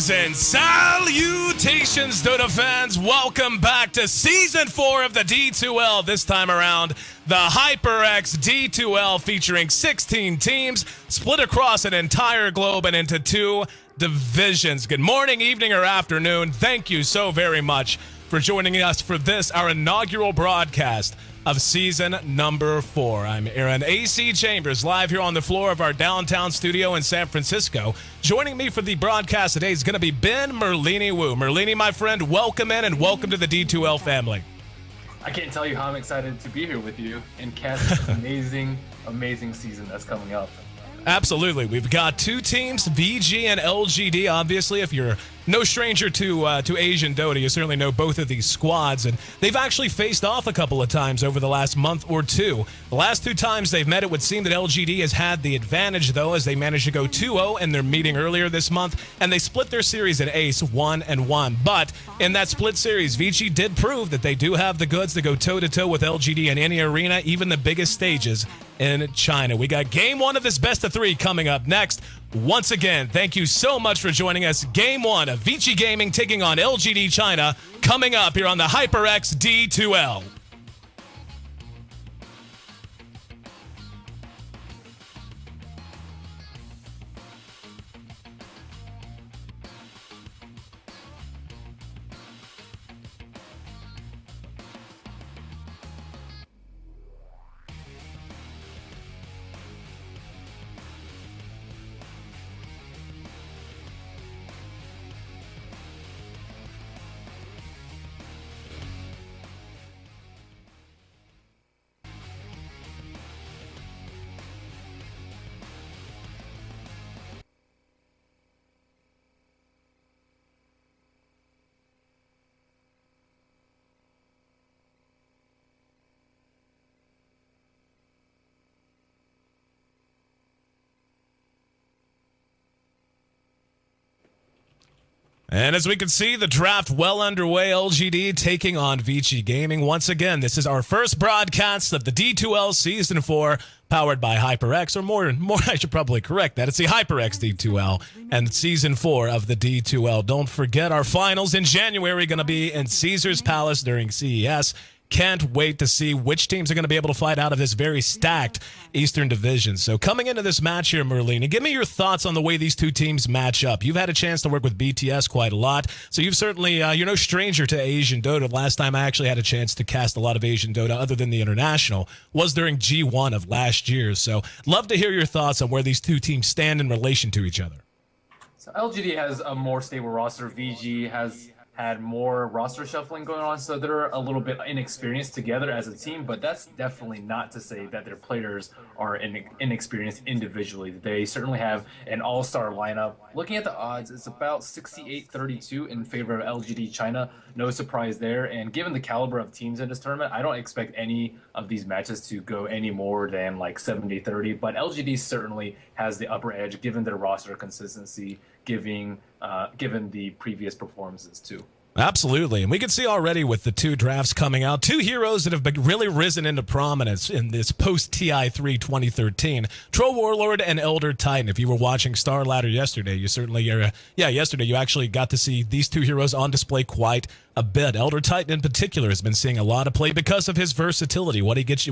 Greetings and salutations, Dota fans. Welcome back to Season 4 of the D2L. This time around, the HyperX D2L featuring 16 teams split across an entire globe and into 2 divisions. Good morning, evening, or afternoon. Thank you so very much for joining us for this, our inaugural broadcast of season number 4. I'm Aaron AC Chambers, live here on the floor of our downtown studio in San Francisco. Joining me for the broadcast today is going to be Ben Merlini Wu. Merlini, my friend, welcome in and welcome to the D2L family. I can't tell you how I'm excited to be here with you and catch this amazing season that's coming up. Absolutely. We've got 2 teams, Vici and LGD. Obviously, if you're no stranger to Asian Dota, you certainly know both of these squads, and they've actually faced off a couple of times over the last month or 2. The last 2 times they've met, it would seem that LGD has had the advantage, though, as they managed to go 2-0 in their meeting earlier this month, and they split their series at ace 1-1. But in that split series, Vici did prove that they do have the goods to go toe-to-toe with LGD in any arena, even the biggest stages in China. We got Game 1 of this best of 3 coming up next. Once again, thank you so much for joining us. Game 1 of Vici Gaming taking on LGD China coming up here on the HyperX D2L. And as we can see, the draft well underway. LGD taking on Vici Gaming. Once again, this is our first broadcast of the D2L Season 4, powered by HyperX, or more, I should probably correct that. It's the HyperX D2L and Season 4 of the D2L. Don't forget, our finals in January going to be in Caesars Palace during CES. Can't wait to see which teams are going to be able to fight out of this very stacked Eastern Division. So coming into this match here, Merlini, give me your thoughts on the way these 2 teams match up. You've had a chance to work with BTS quite a lot, so you've certainly, you're no stranger to Asian Dota. Last time I actually had a chance to cast a lot of Asian Dota other than the International was during G1 of last year. So love to hear your thoughts on where these 2 teams stand in relation to each other. So LGD has a more stable roster. VG has had more roster shuffling going on, so they're a little bit inexperienced together as a team, but that's definitely not to say that their players are inexperienced individually. They certainly have an all-star lineup. Looking at the odds, it's about 68-32 in favor of LGD China. No surprise there, and given the caliber of teams in this tournament, I don't expect any of these matches to go any more than like 70-30, but LGD certainly has the upper edge given their roster consistency, given the previous performances too. Absolutely. And we can see already with the 2 drafts coming out, 2 heroes that have been really risen into prominence in this post-TI3 2013, Troll Warlord and Elder Titan. If you were watching Star Ladder yesterday, you certainly, yesterday you actually got to see these 2 heroes on display quite a bit. Elder Titan in particular has been seeing a lot of play because of his versatility, what he gives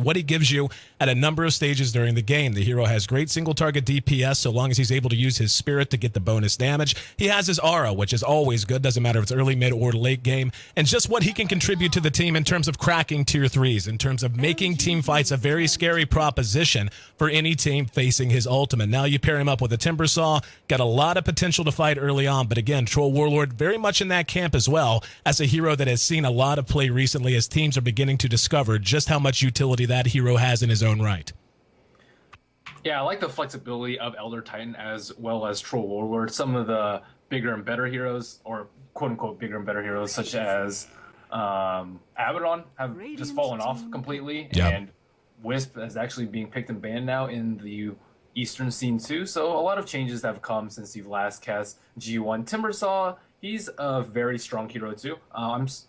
you at a number of stages during the game. The hero has great single target DPS so long as he's able to use his spirit to get the bonus damage. He has his aura, which is always good, doesn't matter if it's early, mid, or late game, and just what he can contribute to the team in terms of cracking tier 3s, in terms of making team fights a very scary proposition for any team facing his ultimate. Now you pair him up with a Timbersaw, got a lot of potential to fight early on, but again, Troll Warlord very much in that camp as well, as a hero that has seen a lot of play recently as teams are beginning to discover just how much utility that hero has in his own right. Yeah, I like the flexibility of Elder Titan as well as Troll Warlord. Some of the bigger and better heroes, or quote-unquote bigger and better heroes, such as Abaddon, have just fallen off completely, and Wisp is actually being picked and banned now in the Eastern scene too. So a lot of changes have come since you've last cast G1. Timbersaw, he's a very strong hero too.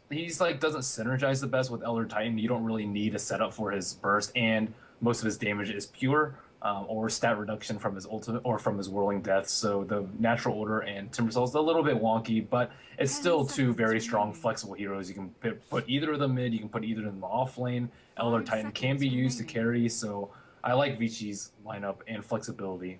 He's like doesn't synergize the best with Elder Titan. You don't really need a setup for his burst, and most of his damage is pure. or stat reduction from his ultimate or from his whirling death. So the natural order and Timbersaw is a little bit wonky, but it's still two very strong, flexible heroes. You can put either of them mid, you can put either in the off lane. Elder Titan can be used to carry, so I like Vici's lineup and flexibility.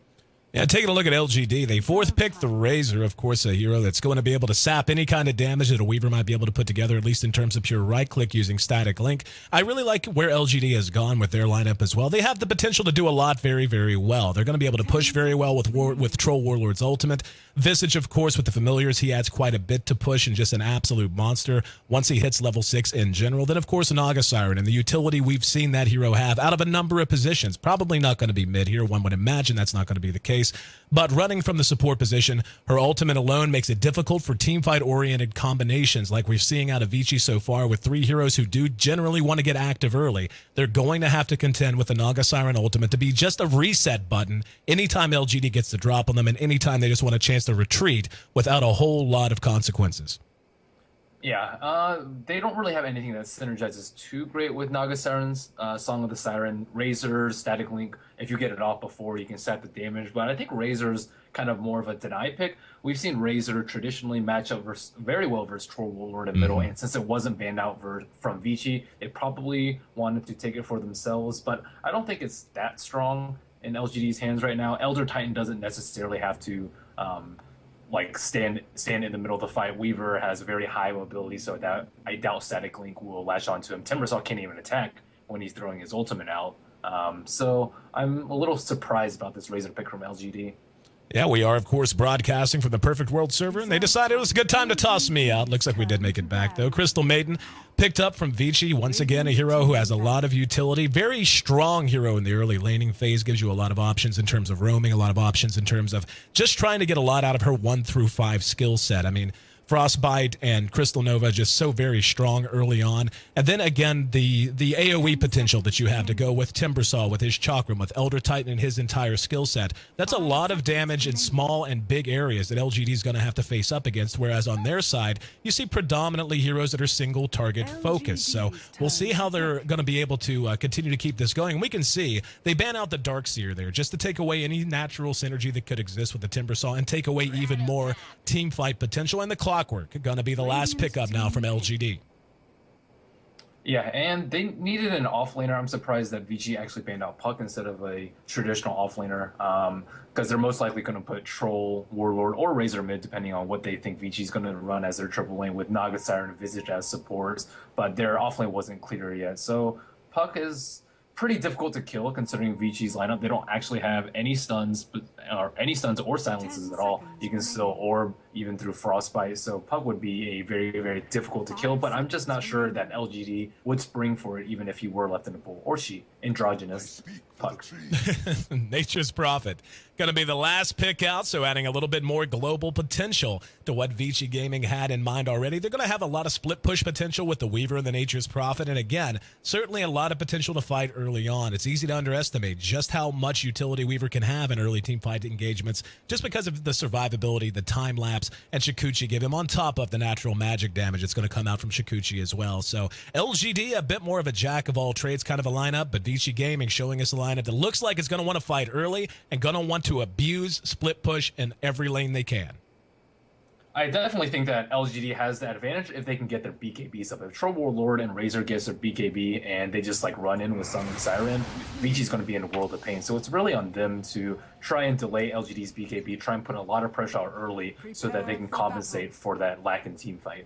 Yeah, taking a look at LGD, they fourth picked the Razor, of course, a hero that's going to be able to sap any kind of damage that a Weaver might be able to put together, at least in terms of pure right-click using static link. I really like where LGD has gone with their lineup as well. They have the potential to do a lot very, very well. They're going to be able to push very well with Troll Warlord's ultimate. Visage, of course, with the familiars, he adds quite a bit to push and just an absolute monster once he hits level 6 in general. Then, of course, Naga Siren and the utility we've seen that hero have out of a number of positions. Probably not going to be mid here. One would imagine that's not going to be the case. But running from the support position, her ultimate alone makes it difficult for teamfight-oriented combinations like we're seeing out of Vici so far with three heroes who do generally want to get active early. They're going to have to contend with the Naga Siren ultimate to be just a reset button anytime LGD gets the drop on them and anytime they just want a chance to retreat without a whole lot of consequences. Yeah, they don't really have anything that synergizes too great with Naga Siren's Song of the Siren. Razor, Static Link, if you get it off before, you can set the damage. But I think Razor's kind of more of a deny pick. We've seen Razor traditionally match up very well versus Troll Warlord in middle, and since it wasn't banned out from Vici, they probably wanted to take it for themselves. But I don't think it's that strong in LGD's hands right now. Elder Titan doesn't necessarily have to like stand in the middle of the fight. Weaver has very high mobility, so that I doubt Static Link will latch onto him. Timbersaw can't even attack when he's throwing his ultimate out. So I'm a little surprised about this Razor pick from LGD. Yeah, we are, of course, broadcasting from the Perfect World server, and they decided it was a good time to toss me out. Looks like we did make it back, though. Crystal Maiden picked up from Vici, once again, a hero who has a lot of utility. Very strong hero in the early laning phase, gives you a lot of options in terms of roaming, a lot of options in terms of just trying to get a lot out of her 1 through 5 skill set. I mean, Frostbite and Crystal Nova just so very strong early on. And then again, the AoE potential that you have to go with Timbersaw, with his Chakram, with Elder Titan and his entire skill set. That's a lot of damage in small and big areas that LGD is going to have to face up against, whereas on their side, you see predominantly heroes that are single target focused. So we'll see how they're going to be able to continue to keep this going. We can see they ban out the Darkseer there just to take away any natural synergy that could exist with the Timbersaw and take away even more team fight potential. And the Clockwork going to be the last pickup now from LGD. Yeah, and they needed an offlaner. I'm surprised that Vici actually banned out Puck instead of a traditional offlaner, because they're most likely going to put Troll, Warlord, or Razor mid, depending on what they think Vici's going to run as their triple lane with Naga Siren and Visage as supports, but their offlane wasn't clear yet. So Puck is pretty difficult to kill considering Vici's lineup. They don't actually have any stuns or silences at all. You can still orb even through Frostbite, so Puck would be a very, very difficult to kill, but I'm just not sure that LGD would spring for it even if he were left in a pool, or she, androgynous Puck. Nature's Prophet. Going to be the last pick out, so adding a little bit more global potential to what Vici Gaming had in mind already. They're going to have a lot of split push potential with the Weaver and the Nature's Prophet, and again, certainly a lot of potential to fight early on. It's easy to underestimate just how much utility Weaver can have in early team fight engagements just because of the survivability, the time lapse, and Shikuchi give him on top of the natural magic damage that's going to come out from Shikuchi as well. So LGD, a bit more of a jack of all trades kind of a lineup, but Vici Gaming showing us a lineup that looks like it's going to want to fight early and going to want to abuse split push in every lane they can. I definitely think that LGD has the advantage if they can get their BKBs up. If Troll Warlord and Razor gets their BKB and they just like run in with Song and Siren, Vici's going to be in a world of pain. So it's really on them to try and delay LGD's BKB, try and put a lot of pressure out early so that they can compensate for that lack in team fight.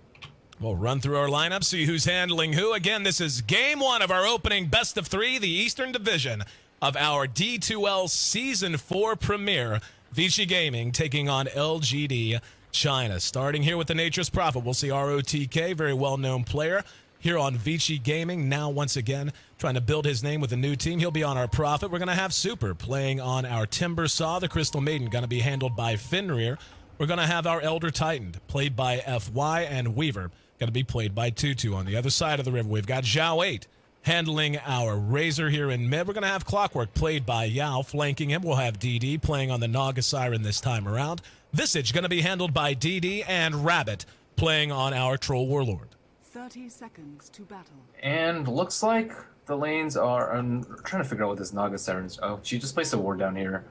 We'll run through our lineup, see who's handling who. Again, this is game 1 of our opening best of 3, the Eastern Division of our D2L Season 4 premiere. Vici Gaming taking on LGD China. Starting here with the Nature's Prophet, we'll see ROTK, very well-known player here on Vici Gaming. Now, once again, trying to build his name with a new team. He'll be on our Prophet. We're going to have Super playing on our Timbersaw. The Crystal Maiden going to be handled by Fenrir. We're going to have our Elder Titan, played by FY, and Weaver, going to be played by Tutu. On the other side of the river, we've got Zhao 8 handling our Razor here in mid. We're going to have Clockwork, played by Yao, flanking him. We'll have DD playing on the Naga Siren this time around. Visage going to be handled by DD, and Rabbit playing on our Troll Warlord. 30 seconds to battle. And looks like the lanes are... I'm trying to figure out what this Naga Siren's... Oh, she just placed a ward down here.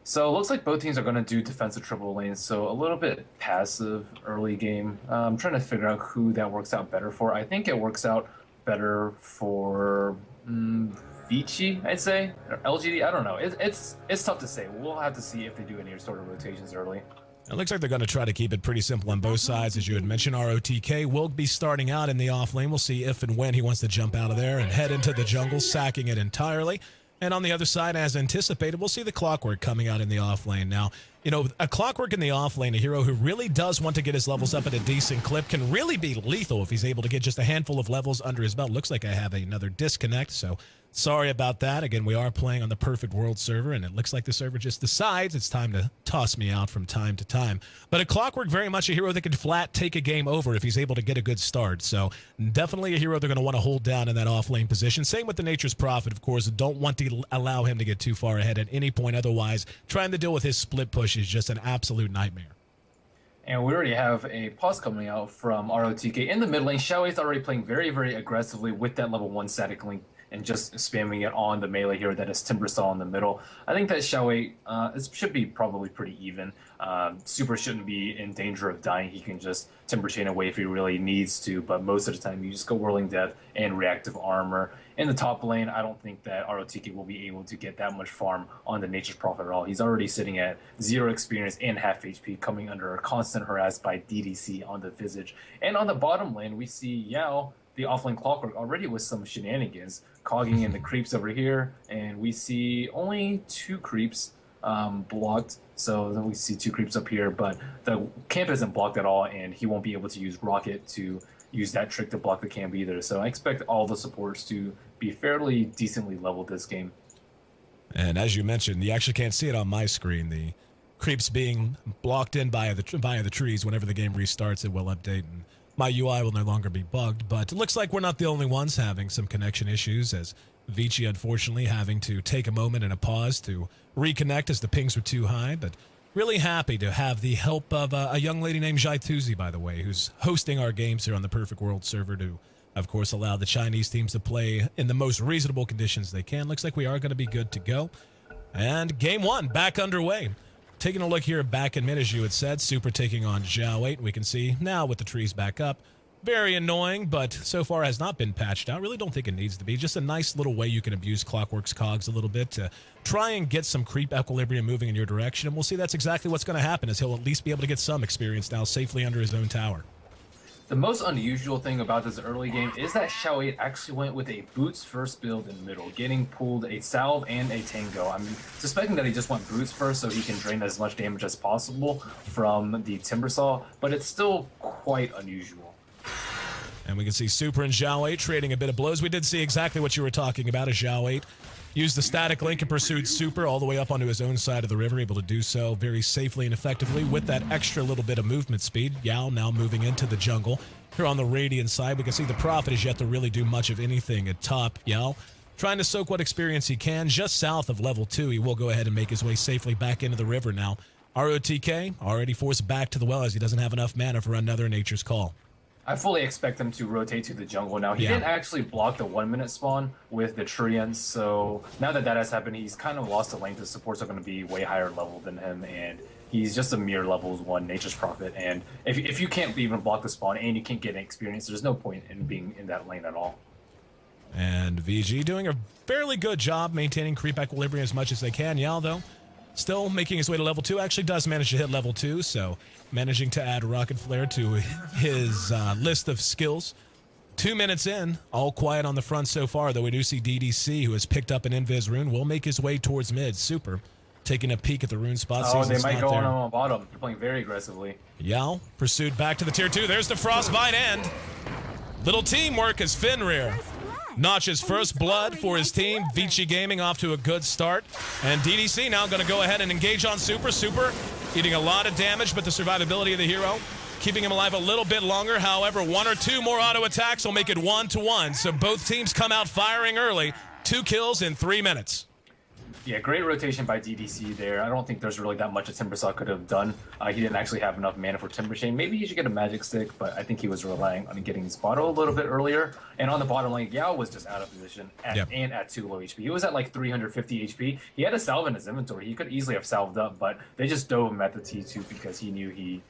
So it looks like both teams are going to do defensive triple lanes, so a little bit passive early game. I'm trying to figure out who that works out better for. I think it works out better for Vici, I'd say, or LGD. I don't know. It's tough to say. We'll have to see if they do any sort of rotations early. It looks like they're going to try to keep it pretty simple on both sides. As you had mentioned, ROTK will be starting out in the off lane. We'll see if and when he wants to jump out of there and head into the jungle, sacking it entirely. And on the other side, as anticipated, we'll see the Clockwork coming out in the off lane. Now, you know, a Clockwork in the off lane, a hero who really does want to get his levels up at a decent clip, can really be lethal if he's able to get just a handful of levels under his belt. Looks like I have another disconnect, so sorry about that. Again, we are playing on the Perfect World server, and it looks like the server just decides it's time to toss me out from time to time. But a Clockwork, very much a hero that could flat take a game over if he's able to get a good start. So definitely a hero they're going to want to hold down in that off-lane position. Same with the Nature's Prophet, of course. Don't want to allow him to get too far ahead at any point. Otherwise, trying to deal with his split push is just an absolute nightmare. And we already have a pause coming out from ROTK in the mid lane. Xiaohui's already playing very, very aggressively with that level 1 static link and just spamming it on the melee hero that is Timbersaw in the middle. I think that Xiaohui should be probably pretty even. Super shouldn't be in danger of dying. He can just Timber Chain away if he really needs to, but most of the time you just go Whirling Death and Reactive Armor. In the top lane, I don't think that ROTK will be able to get that much farm on the Nature's Prophet at all. He's already sitting at 0 experience and half HP, coming under a constant harass by DDC on the Visage. And on the bottom lane, we see Yao, the offlane Clockwork, already with some shenanigans, cogging in the creeps over here, and we see only 2 creeps blocked. So then we see 2 creeps up here, but the camp isn't blocked at all, and he won't be able to use Rocket to use that trick to block the camp either. So I expect all the supports to be fairly decently leveled this game. And as you mentioned, you actually can't see it on my screen. The creeps being blocked in by the trees. Whenever the game restarts, it will update, and my UI will no longer be bugged. But it looks like we're not the only ones having some connection issues, as Vici, unfortunately, having to take a moment and a pause to reconnect as the pings were too high. But really happy to have the help of a young lady named Jaituzi, by the way, who's hosting our games here on the Perfect World server to, of course, allow the Chinese teams to play in the most reasonable conditions they can. Looks like we are going to be good to go. And game 1 back underway. Taking a look here back in mid, as you had said, Super taking on Zhao 8. We can see now with the trees back up. Very annoying, but so far has not been patched out. Really don't think it needs to be. Just a nice little way you can abuse Clockwork's cogs a little bit to try and get some creep equilibrium moving in your direction. And we'll see that's exactly what's going to happen, as he'll at least be able to get some experience now safely under his own tower. The most unusual thing about this early game is that Xiaohui actually went with a boots first build in the middle, getting pulled a salve and a tango. I'm suspecting that he just went boots first so he can drain as much damage as possible from the Timbersaw, but it's still quite unusual. And we can see Super and Zhao 8 trading a bit of blows. We did see exactly what you were talking about, as Zhao 8 used the static link and pursued Super all the way up onto his own side of the river, able to do so very safely and effectively with that extra little bit of movement speed. Yao now moving into the jungle. Here on the Radiant side, we can see the Prophet is yet to really do much of anything at top. Yao trying to soak what experience he can. Just south of level 2, he will go ahead and make his way safely back into the river now. ROTK already forced back to the well, as he doesn't have enough mana for another Nature's Call. I fully expect him to rotate to the jungle now. He didn't actually block the 1-minute spawn with the Treants, so now that that has happened, he's kind of lost the lane. The supports are going to be way higher level than him, and he's just a mere levels 1 Nature's Prophet. And if you can't even block the spawn and you can't get an experience, there's no point in being in that lane at all. And VG doing a fairly good job maintaining creep equilibrium as much as they can. Yao, though, still making his way to level 2. Actually does manage to hit level 2, so managing to add Rocket Flare to his list of skills. 2 minutes in, all quiet on the front so far, though we do see DDC, who has picked up an Invis rune, will make his way towards mid. Super taking a peek at the rune spot. Oh, they might go on bottom. They're playing very aggressively. Yao pursued back to the tier 2. There's the Frostbite end. Little teamwork as Fenrir notches first blood for his team. Vici Gaming off to a good start. And DDC now going to go ahead and engage on Super. Super eating a lot of damage, but the survivability of the hero keeping him alive a little bit longer. However, 1 or 2 more auto attacks will make it 1-1. So both teams come out firing early. 2 kills in 3 minutes. Yeah, great rotation by DDC there. I don't think there's really that much a Timbersaw could have done. He didn't actually have enough mana for Timber Chain. Maybe he should get a Magic Stick, but I think he was relying on getting his bottle a little bit earlier. And on the bottom lane, Yao was just out of position and at too low HP. He was at like 350 HP. He had a salve in his inventory. He could easily have salved up, but they just dove him at the T2 because he knew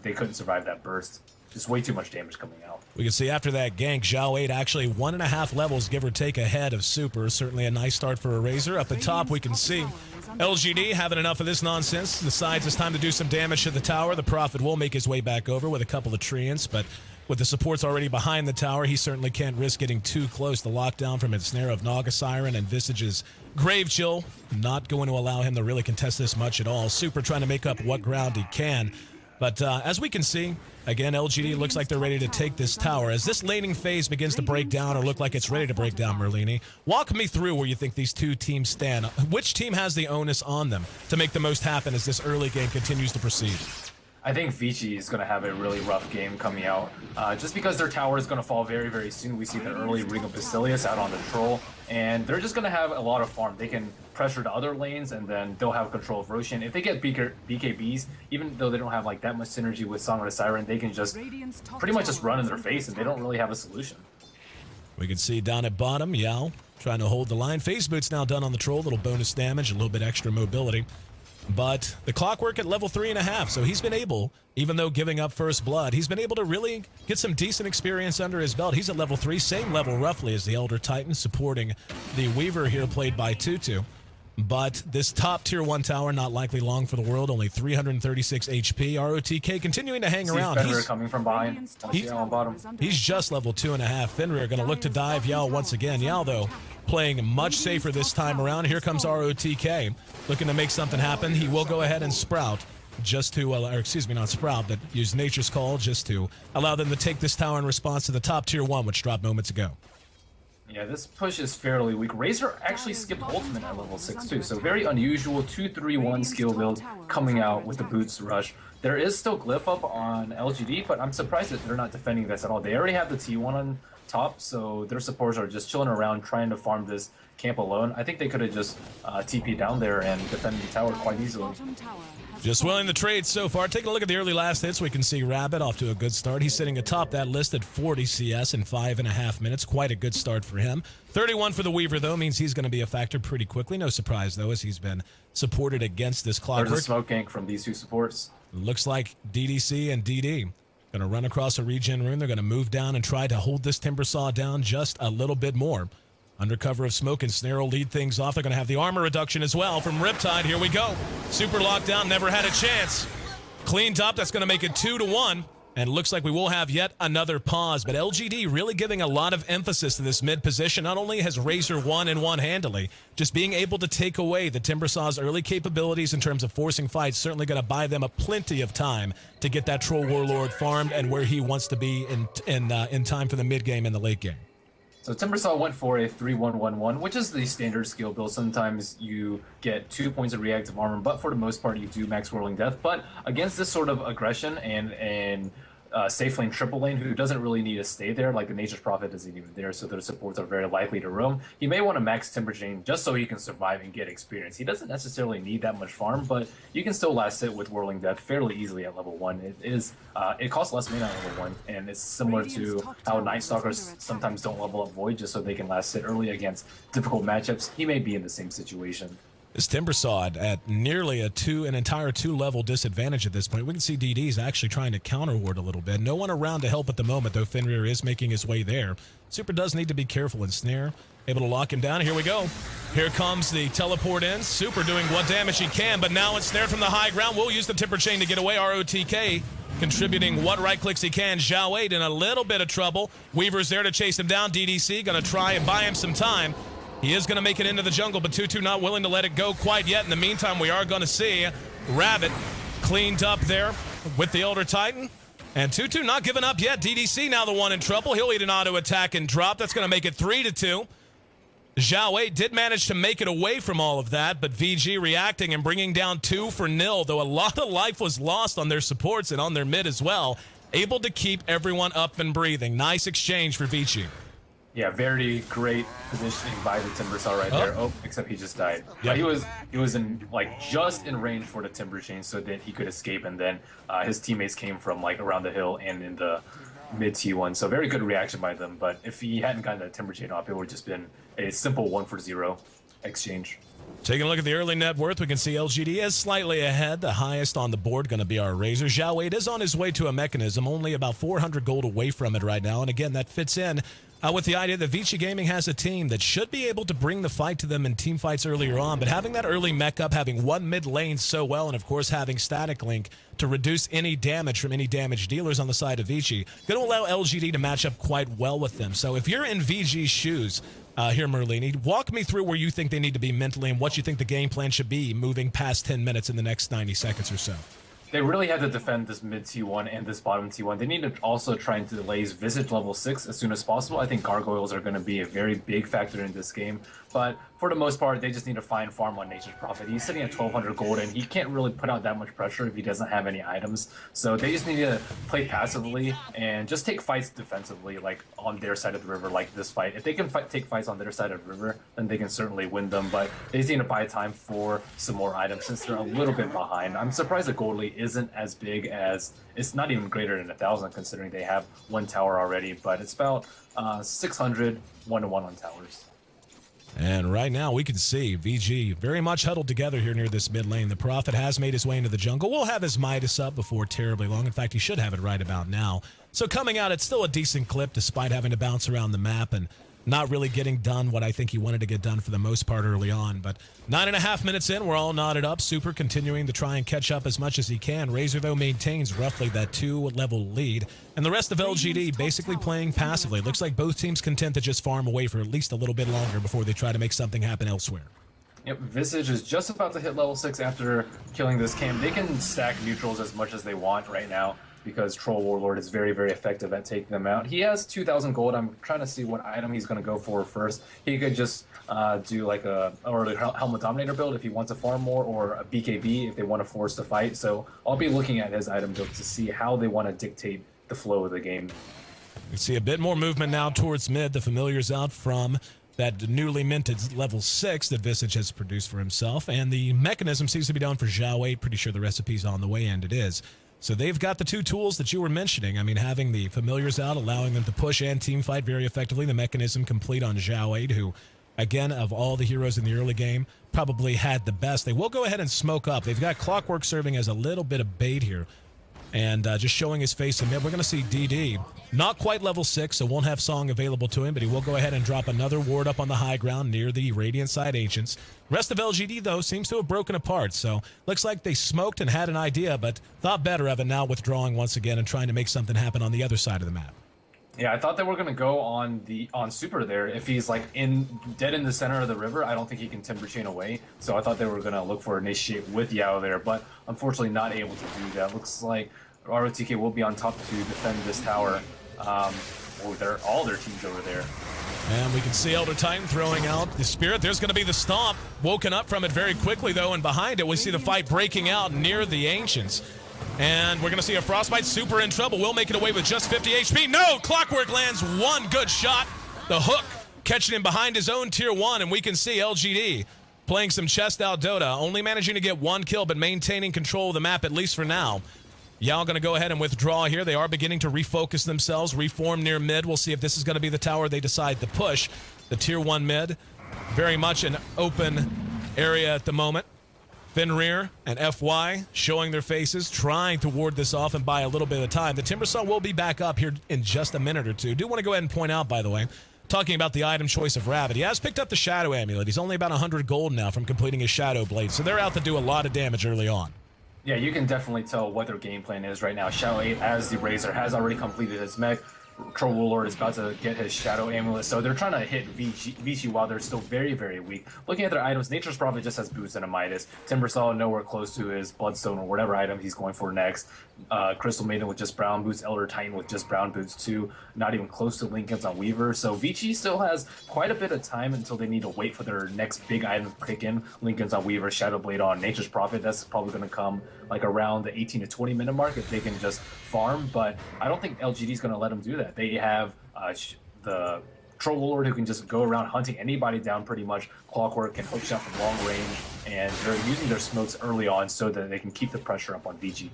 they couldn't survive that burst. Just way too much damage coming out. We can see after that gank, Zhao 8 actually 1.5 levels, give or take, ahead of Super. Certainly a nice start for a Razor. Up at top, we can see LGD having enough of this nonsense. Decides it's time to do some damage to the tower. The Prophet will make his way back over with a couple of treants, but with the supports already behind the tower, he certainly can't risk getting too close. The lockdown from its snare of Naga Siren and Visage's Grave Chill not going to allow him to really contest this much at all. Super trying to make up what ground he can. But as we can see, again, LGD looks like they're ready to take this tower. As this laning phase begins to break down or look like it's ready to break down, Merlini, walk me through where you think these two teams stand. Which team has the onus on them to make the most happen as this early game continues to proceed? I think Vici is going to have a really rough game coming out, just because their tower is going to fall very, very soon. We see the early Ring of Basilius out on the Troll, and they're just going to have a lot of farm. They can pressure to other lanes, and then they'll have control of Roshan. If they get BKBs, even though they don't have like that much synergy with Song of the Siren, they can just pretty much just run in their face, and they don't really have a solution. We can see down at bottom, Yao trying to hold the line. Phase Boot's now done on the Troll, a little bonus damage, a little bit extra mobility. But the clockwork at level 3.5, so he's been able, even though giving up first blood, he's been able to really get some decent experience under his belt. He's at level 3, same level roughly as the Elder Titan, supporting the Weaver here played by Tutu. But this top tier 1 tower, not likely long for the world, only 336 HP. ROTK continuing to hang around. Fenrir coming from behind. On bottom. He's just level 2.5. Fenrir going to look to dive Yao once again. Yao, though, playing much safer this time around. Here comes ROTK, looking to make something happen. He will go ahead and Sprout, just to, or excuse me, not Sprout, but use Nature's Call just to allow them to take this tower in response to the top tier 1, which dropped moments ago. Yeah, this push is fairly weak. Razor actually skipped ultimate at level 6 too, so very unusual 2-3-1 skill build coming out with the Boots Rush. There is still Glyph up on LGD, but I'm surprised that they're not defending this at all. They already have the T1 on top, so their supporters are just chilling around trying to farm this camp alone. I think they could have just TP down there and defended the tower quite easily. Just willing to trade so far. Taking a look at the early last hits, we can see Rabbit off to a good start. He's sitting atop that list at 40 CS in 5.5 minutes. Quite a good start for him. 31 for the Weaver, though, means he's going to be a factor pretty quickly. No surprise, though, as he's been supported against this clockwork. There's a smoke gank from these two supports. Looks like DDC and DD going to run across a regen rune. They're going to move down and try to hold this Timbersaw down just a little bit more. Under cover of smoke, and Snare will lead things off. They're going to have the armor reduction as well from Riptide. Here we go. Super lockdown, never had a chance. Cleaned up, that's going to make it 2-1. And it looks like we will have yet another pause. But LGD really giving a lot of emphasis to this mid position. Not only has Razor won and won handily, just being able to take away the Timbersaw's early capabilities in terms of forcing fights, certainly going to buy them a plenty of time to get that Troll Warlord farmed and where he wants to be in time for the mid game and the late game. So Timbersaw went for a 3-1-1-1, which is the standard skill build. Sometimes you get 2 points of reactive armor, but for the most part you do max Whirling Death. But against this sort of aggression and safe lane, triple lane, who doesn't really need to stay there, like the Nature's Prophet isn't even there, so their supports are very likely to roam. He may want to max Timber Chain just so he can survive and get experience. He doesn't necessarily need that much farm, but you can still last it with Whirling Death fairly easily at level 1. It costs less mana at level 1, and it's similar to how Night Stalkers sometimes don't level up Void just so they can last it early against difficult matchups. He may be in the same situation. This Timbersaw at nearly an entire 2-level disadvantage at this point. We can see DD's actually trying to counter ward a little bit. No one around to help at the moment, though Fenrir is making his way there. Super does need to be careful in Snare. Able to lock him down. Here we go. Here comes the teleport in. Super doing what damage he can, but now ensnared from the high ground. We'll use the Timber Chain to get away. ROTK contributing what right clicks he can. Zhao 8 in a little bit of trouble. Weaver's there to chase him down. DDC going to try and buy him some time. He is going to make it into the jungle, but Tutu not willing to let it go quite yet. In the meantime, we are going to see Rabbit cleaned up there with the Elder Titan. And Tutu not giving up yet. DDC now the one in trouble. He'll eat an auto attack and drop. That's going to make it 3-2. Zhao 8 did manage to make it away from all of that, but VG reacting and bringing down 2-0, though a lot of life was lost on their supports and on their mid as well. Able to keep everyone up and breathing. Nice exchange for Vici. Yeah, very great positioning by the Timbersaw right there. Oh, except he just died. Yep. He was in like just in range for the Timber Chain so that he could escape, and then his teammates came from like around the hill and in the mid T1. So very good reaction by them. But if he hadn't gotten that Timber Chain off, it would have just been a simple 1-for-0 exchange. Taking a look at the early net worth, we can see LGD is slightly ahead. The highest on the board going to be our Razor. Zhao Wade is on his way to a mechanism, only about 400 gold away from it right now. And again, that fits in with the idea that Vici Gaming has a team that should be able to bring the fight to them in team fights earlier on. But having that early mech up, having one mid lane so well, and of course having Static Link to reduce any damage from any damage dealers on the side of Vici, going to allow LGD to match up quite well with them. So if you're in VG's shoes, here, Merlini, walk me through where you think they need to be mentally and what you think the game plan should be moving past 10 minutes in the next 90 seconds or so. They really had to defend this mid T1 and this bottom T1. They need to also try and delay Visage level 6 as soon as possible. I think Gargoyles are going to be a very big factor in this game. But for the most part, they just need to find farm on Nature's Prophet. He's sitting at 1,200 gold, and he can't really put out that much pressure if he doesn't have any items. So they just need to play passively and just take fights defensively, like on their side of the river, like this fight. If they can take fights on their side of the river, then they can certainly win them. But they just need to buy time for some more items since they're a little bit behind. I'm surprised the gold lead isn't as big as, it's not even greater than 1,000 considering they have one tower already, but it's about 600 1-to-1 on towers. And right now we can see VG very much huddled together here near this mid lane. The Prophet has made his way into the jungle. We'll have his Midas up before terribly long. In fact, he should have it right about now. So coming out, it's still a decent clip despite having to bounce around the map and not really getting done what I think he wanted to get done for the most part early on. But 9.5 minutes in, we're all knotted up. Super continuing to try and catch up as much as he can. Razor, though, maintains roughly that 2-level lead. And the rest of LGD basically playing passively. It looks like both teams content to just farm away for at least a little bit longer before they try to make something happen elsewhere. Yep, Visage is just about to hit level 6 after killing this camp. They can stack neutrals as much as they want right now, because Troll Warlord is very, very effective at taking them out. He has 2,000 gold. I'm trying to see what item he's going to go for first. He could just do like a Helmet Dominator build if he wants to farm more, or a BKB if they want to force the fight. So I'll be looking at his item build to see how they want to dictate the flow of the game. We see a bit more movement now towards mid. The Familiar's out from that newly minted level 6 that Visage has produced for himself. And the mechanism seems to be down for Zhao 8. Pretty sure the recipe's on the way, and it is. So they've got the two tools that you were mentioning. I mean, having the Familiars out, allowing them to push and team fight very effectively. The mechanism complete on Zhao 8, who, again, of all the heroes in the early game, probably had the best. They will go ahead and smoke up. They've got Clockwork serving as a little bit of bait here. And just showing his face in mid. We're going to see DD. Not quite level 6, so won't have Song available to him, but he will go ahead and drop another ward up on the high ground near the Radiant side Ancients. Rest of LGD, though, seems to have broken apart, so looks like they smoked and had an idea, but thought better of it, now withdrawing once again and trying to make something happen on the other side of the map. Yeah, I thought they were gonna go on Super there. If he's like dead in the center of the river, I don't think he can Timber Chain away. So I thought they were gonna look for an initiate with Yao there, but unfortunately not able to do that. Looks like ROTK will be on top to defend this tower. All their teams over there. And we can see Elder Titan throwing out the Spirit. There's going to be the Stomp. Woken up from it very quickly, though, and behind it we see the fight breaking out near the Ancients. And we're going to see a Frostbite super in trouble. Will make it away with just 50 HP. No! Clockwork lands one good shot. The hook catching him behind his own tier 1, and we can see LGD playing some chest out Dota, only managing to get one kill, but maintaining control of the map, at least for now. Yao going to go ahead and withdraw here. They are beginning to refocus themselves, reform near mid. We'll see if this is going to be the tower they decide to push. The tier 1 mid, very much an open area at the moment. Fenrir and FY showing their faces, trying to ward this off and buy a little bit of time. The Timbersaw will be back up here in just a minute or two. Do want to go ahead and point out, by the way, talking about the item choice of Rabbit, he has picked up the Shadow Amulet. He's only about 100 gold now from completing his Shadow Blade, so they're out to do a lot of damage early on. Yeah, you can definitely tell what their game plan is right now. Shadow 8, as the Razor, has already completed his mech. Troll Warlord is about to get his Shadow Amulet, so they're trying to hit Vici while they're still very, very weak. Looking at their items, Nature's Prophet just has boots and a Midas. Timbersaw nowhere close to his Bloodstone or whatever item he's going for next. Crystal Maiden with just brown boots, Elder Titan with just brown boots too. Not even close to Lincolns on Weaver. So Vici still has quite a bit of time until they need to wait for their next big item to kick in. Lincoln's on Weaver, Shadow Blade on Nature's Prophet. That's probably going to come like around the 18 to 20 minute mark if they can just farm. But I don't think LGD is going to let them do that. They have the Troll Warlord who can just go around hunting anybody down pretty much. Clockwork can hook shot from long range, and they're using their smokes early on so that they can keep the pressure up on Vici.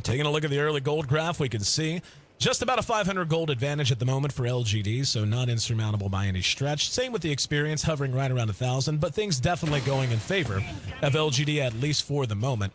Taking a look at the early gold graph, we can see just about a 500 gold advantage at the moment for LGD, so not insurmountable by any stretch. Same with the experience, hovering right around 1,000, but things definitely going in favor of LGD, at least for the moment.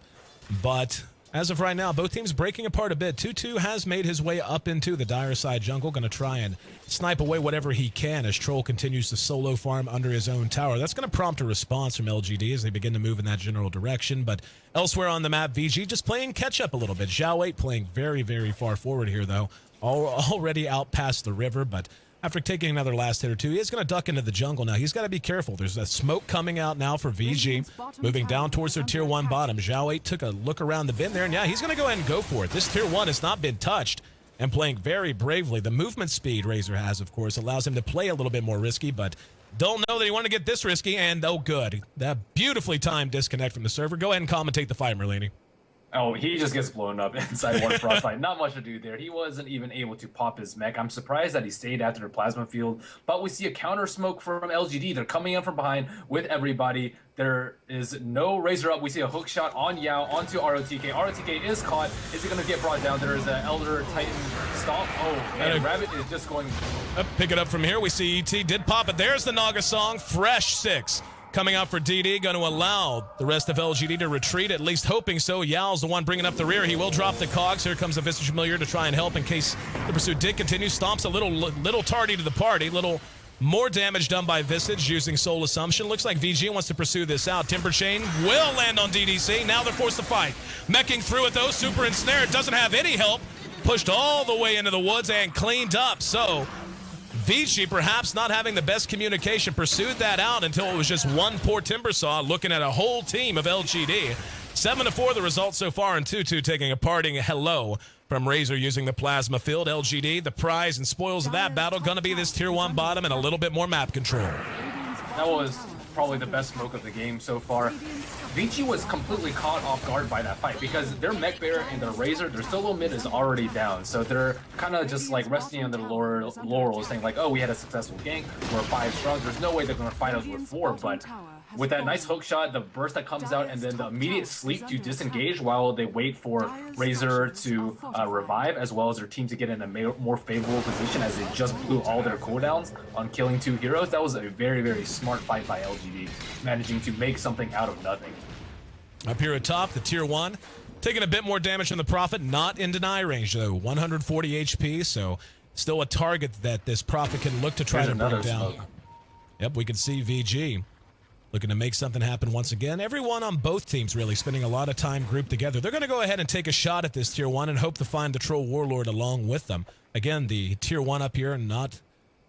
But as of right now, both teams breaking apart a bit. 2-2 has made his way up into the dire side jungle, going to try and snipe away whatever he can as Troll continues to solo farm under his own tower. That's going to prompt a response from LGD as they begin to move in that general direction. But elsewhere on the map, VG just playing catch-up a little bit. Xiao 8 playing very, very far forward here, though. Already out past the river, but after taking another last hit or two, he is going to duck into the jungle now. He's got to be careful. There's a smoke coming out now for VG, moving down towards their Tier 1 bottom. Xiao 8 took a look around the bend there, and yeah, he's going to go ahead and go for it. This Tier 1 has not been touched and playing very bravely. The movement speed Razor has, of course, allows him to play a little bit more risky, but don't know that he wanted to get this risky, and oh, good. That beautifully timed disconnect from the server. Go ahead and commentate the fight, Merlini. Oh, he just gets blown up inside one frostbite. Not much to do there. He wasn't even able to pop his mech. I'm surprised that he stayed after the plasma field, but we see a counter smoke from LGD. They're coming in from behind with everybody. There is no Razor up. We see a hook shot on Yao onto ROTK. ROTK is caught. Is he going to get brought down? There is an Elder Titan stomp. Oh, man, Rabbit is just going... Pick it up from here. We see ET did pop it. There's the Naga song. Fresh 6. Coming out for DD, going to allow the rest of LGD to retreat, at least hoping so. Yao's the one bringing up the rear. He will drop the cogs. Here comes a Visage Familiar to try and help in case the pursuit did continue. Stomps a little tardy to the party. Little more damage done by Visage using Soul Assumption. Looks like VG wants to pursue this out. Timber Chain will land on DDC. Now they're forced to fight. Meching through it, though. Super Ensnared doesn't have any help. Pushed all the way into the woods and cleaned up. So Vici, perhaps not having the best communication, pursued that out until it was just one poor Timbersaw looking at a whole team of LGD. 7-4 the result so far, and 2-2 taking a parting hello from Razor using the plasma field. LGD, the prize and spoils of that battle, going to be this Tier 1 bottom and a little bit more map control. That was probably the best smoke of the game so far. Vici was completely caught off guard by that fight because their mech bear and their Razor, their solo mid is already down. So they're kind of just like resting on their laurels, saying like, oh, we had a successful gank, we're 5 strong, there's no way they're going to fight us with 4. But with that nice hook shot, the burst that comes out, and then the immediate sleep to disengage while they wait for Razor to revive, as well as their team to get in a more favorable position as they just blew all their cooldowns on killing 2 heroes. That was a very, very smart fight by LGD, managing to make something out of nothing. Up here at top, the Tier 1, taking a bit more damage from the Prophet, not in deny range though, 140 HP, so still a target that this Prophet can look to try to bring down. Smoke. Yep, we can see VG looking to make something happen once again. Everyone on both teams really spending a lot of time grouped together. They're going to go ahead and take a shot at this Tier 1 and hope to find the Troll Warlord along with them. Again, the Tier 1 up here, not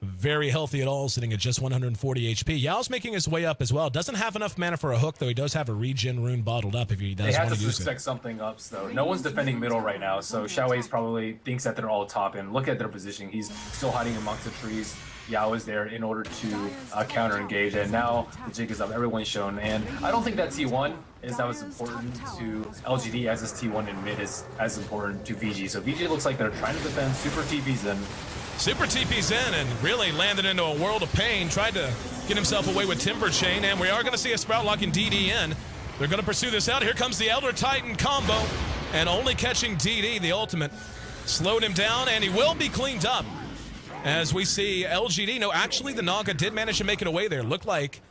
very healthy at all, sitting at just 140 HP. Yao's making his way up as well. Doesn't have enough mana for a hook, though he does have a regen rune bottled up if he does want to use it. They have to set something up, though. No one's defending middle right now, so Xiao's probably thinks that they're all top, and look at their positioning. He's still hiding amongst the trees. Yao is there in order to counter engage, and now the jig is up. Everyone's shown, and I don't think that T1 is as important to LGD as this T1 in mid is as important to VG. So VG looks like they're trying to defend. Super TP's in. Super TP's in and really landed into a world of pain. Tried to get himself away with Timber Chain, and we are going to see a Sprout locking DD in. They're going to pursue this out. Here comes the Elder Titan combo, and only catching DD, the ultimate, slowed him down, and he will be cleaned up. As we see LGD, no, actually the Naga did manage to make it away there. Looked like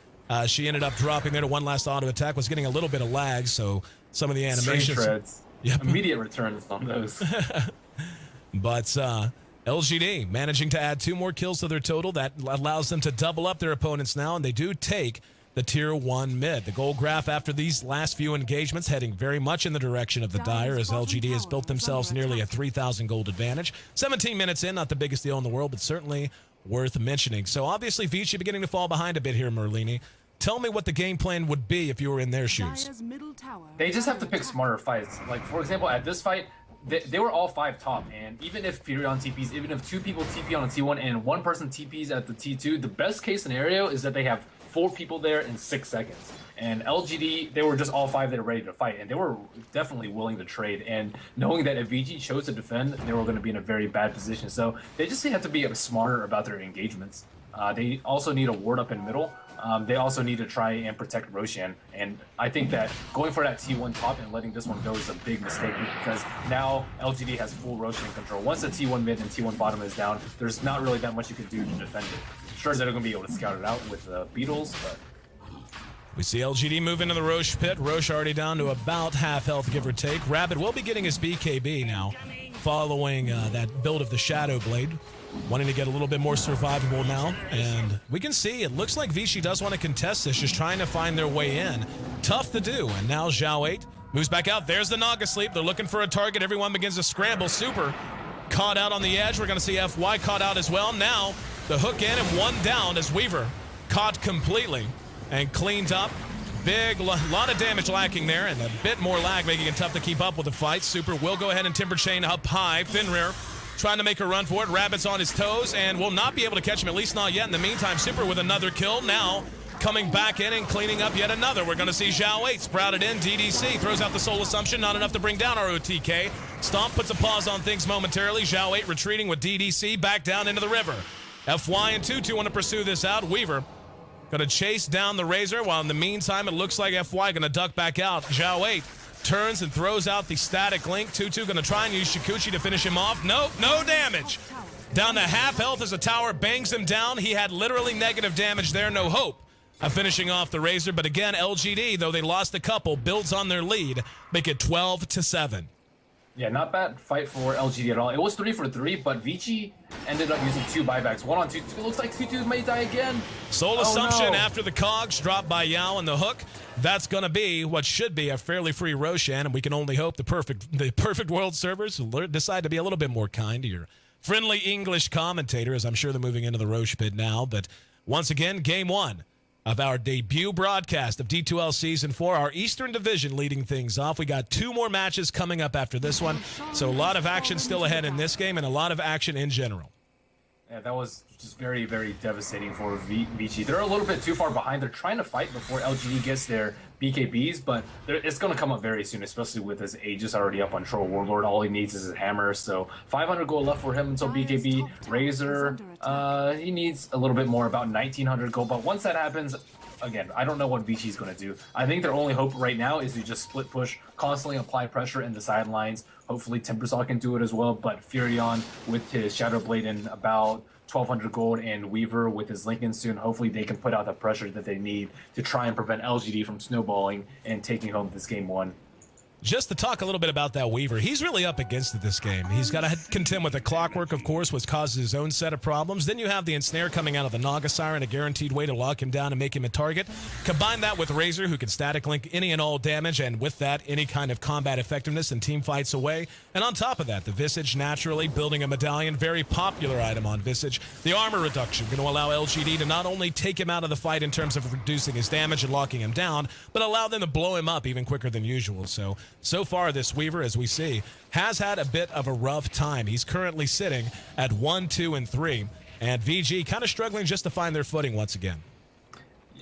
she ended up dropping there to one last auto attack, was getting a little bit of lag, so some of the animations. Yep. Immediate returns on those. But LGD managing to add 2 more kills to their total. That allows them to double up their opponents now, and they do take the Tier 1 mid. The gold graph after these last few engagements heading very much in the direction of the Dire as LGD has built themselves nearly a 3,000 gold advantage. 17 minutes in, not the biggest deal in the world, but certainly worth mentioning. So obviously Vici beginning to fall behind a bit here, Merlini. Tell me what the game plan would be if you were in their shoes. They just have to pick smarter fights. Like, for example, at this fight, they were all 5 top, and even if Furion TPs, even if 2 people TP on a T1 and 1 person TPs at the T2, the best case scenario is that they have 4 people there in 6 seconds. And LGD, they were just all 5 there ready to fight, and they were definitely willing to trade. And knowing that if Vici chose to defend, they were going to be in a very bad position. So they just have to be smarter about their engagements. They also need a ward up in middle. They also need to try and protect Roshan. And I think that going for that T1 top and letting this one go is a big mistake, because now LGD has full Roshan control. Once the T1 mid and T1 bottom is down, there's not really that much you can do to defend it. Sure, they're going to be able to scout it out with the Beatles, but... We see LGD move into the Roche pit. Roche already down to about half health, give or take. Rabbit will be getting his BKB now, following that build of the Shadow Blade. Wanting to get a little bit more survivable now. And we can see, it looks like Vici does want to contest this, just trying to find their way in. Tough to do. And now Zhao 8 moves back out. There's the Naga Sleep. They're looking for a target. Everyone begins to scramble. Super caught out on the edge. We're going to see FY caught out as well. Now the hook in and one down as Weaver caught completely and cleaned up. Big lot of damage lacking there, and a bit more lag making it tough to keep up with the fight. Super will go ahead and Timber Chain up high. Fenrir trying to make a run for it. Rabbit's on his toes and will not be able to catch him, at least not yet. In the meantime, Super with another kill. Now coming back in and cleaning up yet another. We're going to see Zhao 8 sprouted in. DDC throws out the Soul Assumption, not enough to bring down ROTK. Stomp puts a pause on things momentarily. Zhao 8 retreating with DDC back down into the river. FY and 2-2 want to pursue this out. Weaver going to chase down the Razor, while in the meantime it looks like FY going to duck back out. Zhao 8 turns and throws out the static link. 2-2 going to try and use Shikuchi to finish him off. Nope, no damage. Down to half health as a tower bangs him down. He had literally negative damage there. No hope of finishing off the Razor. But again, LGD, though they lost a couple, builds on their lead. Make it 12-7. Yeah, not bad fight for LGD at all. It was 3 for 3, but Vici ended up using 2 buybacks. 1 on 2. It looks like 2-2 may die again. Soul Assumption after the cogs dropped by Yao and the hook. That's going to be what should be a fairly free Roshan, and we can only hope the perfect world servers decide to be a little bit more kind to your friendly English commentator, as I'm sure they're moving into the Roche pit now. But once again, game 1 of our debut broadcast of D2L Season 4, our Eastern Division leading things off. We got 2 more matches coming up after this one, so a lot of action still ahead in this game and a lot of action in general. Yeah, that was just very, very devastating for Vici. They're a little bit too far behind. They're trying to fight before LGD gets their BKBs, but it's going to come up very soon, especially with his Aegis already up on Troll Warlord. All he needs is his hammer, so 500 gold left for him until BKB. Razor, he needs a little bit more, about 1900 gold, but once that happens, again, I don't know what Vici's going to do. I think their only hope right now is to just split push, constantly apply pressure in the sidelines. Hopefully Timbersaw can do it as well, but Furion with his Shadow Blade and about 1200 gold and Weaver with his Lincoln soon, hopefully they can put out the pressure that they need to try and prevent LGD from snowballing and taking home this game 1. Just to talk a little bit about that Weaver, he's really up against it this game. He's got to contend with the clockwork, of course, which causes his own set of problems. Then you have the ensnare coming out of the Naga Siren, a guaranteed way to lock him down and make him a target. Combine that with Razor, who can static link any and all damage, and with that, any kind of combat effectiveness and team fights away. And on top of that, the Visage naturally building a medallion, very popular item on Visage. The armor reduction going to allow LGD to not only take him out of the fight in terms of reducing his damage and locking him down, but allow them to blow him up even quicker than usual. So far, this Weaver, as we see, has had a bit of a rough time. He's currently sitting at 1, 2, and 3, and VG kind of struggling just to find their footing once again.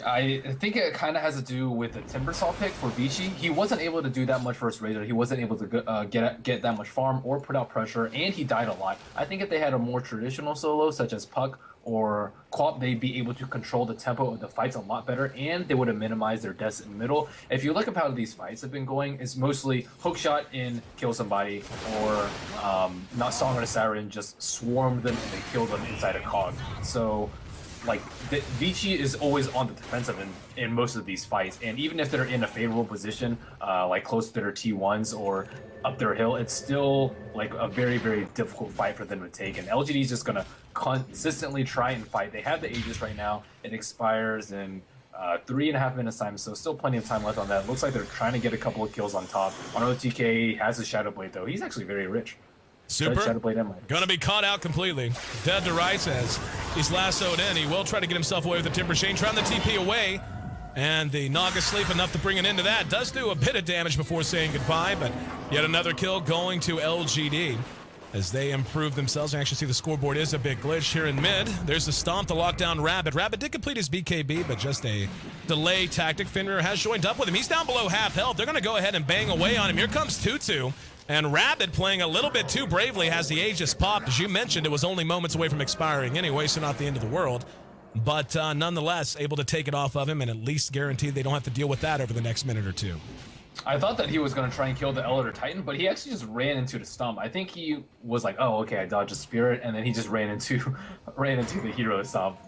I think it kind of has to do with the Timbersaw pick for Vici. He wasn't able to do that much versus Razor. He wasn't able to get that much farm or put out pressure, and he died a lot. I think if they had a more traditional solo, such as Puck or Quap, they'd be able to control the tempo of the fights a lot better, and they would have minimized their deaths in the middle. If you look at how these fights have been going, it's mostly hook shot in, kill somebody, or not Song of the Siren, just swarm them and they kill them inside a cog. So like Vici is always on the defensive in most of these fights, and even if they're in a favorable position, like close to their T1s or up their hill, it's still like a very, very difficult fight for them to take. And LGD is just gonna consistently try and fight. They have the Aegis right now. It expires in 3.5 minutes time, so still plenty of time left on that. Looks like they're trying to get a couple of kills on top. ROTK has his Shadow Blade though. He's actually very rich. Super. Gonna be caught out completely. Dead to rights as he's lassoed in. He will try to get himself away with the Timber Chain, trying the TP away. And the Naga Sleep enough to bring it into that. Does do a bit of damage before saying goodbye, but yet another kill going to LGD. as they improve themselves. You actually see the scoreboard is a big glitch here in mid. There's the stomp, the lockdown Rabbit. Rabbit did complete his BKB, but just a delay tactic. Fenrir has joined up with him. He's down below half health. They're going to go ahead and bang away on him. Here comes Tutu. And Rabbit, playing a little bit too bravely, has the Aegis popped. As you mentioned, it was only moments away from expiring anyway, so not the end of the world. But nonetheless, able to take it off of him and at least guarantee they don't have to deal with that over the next minute or two. I thought that he was going to try and kill the Elder Titan, but he actually just ran into the stomp. I think he was like, oh, okay, I dodged a spirit, and then he just ran into the hero stomp.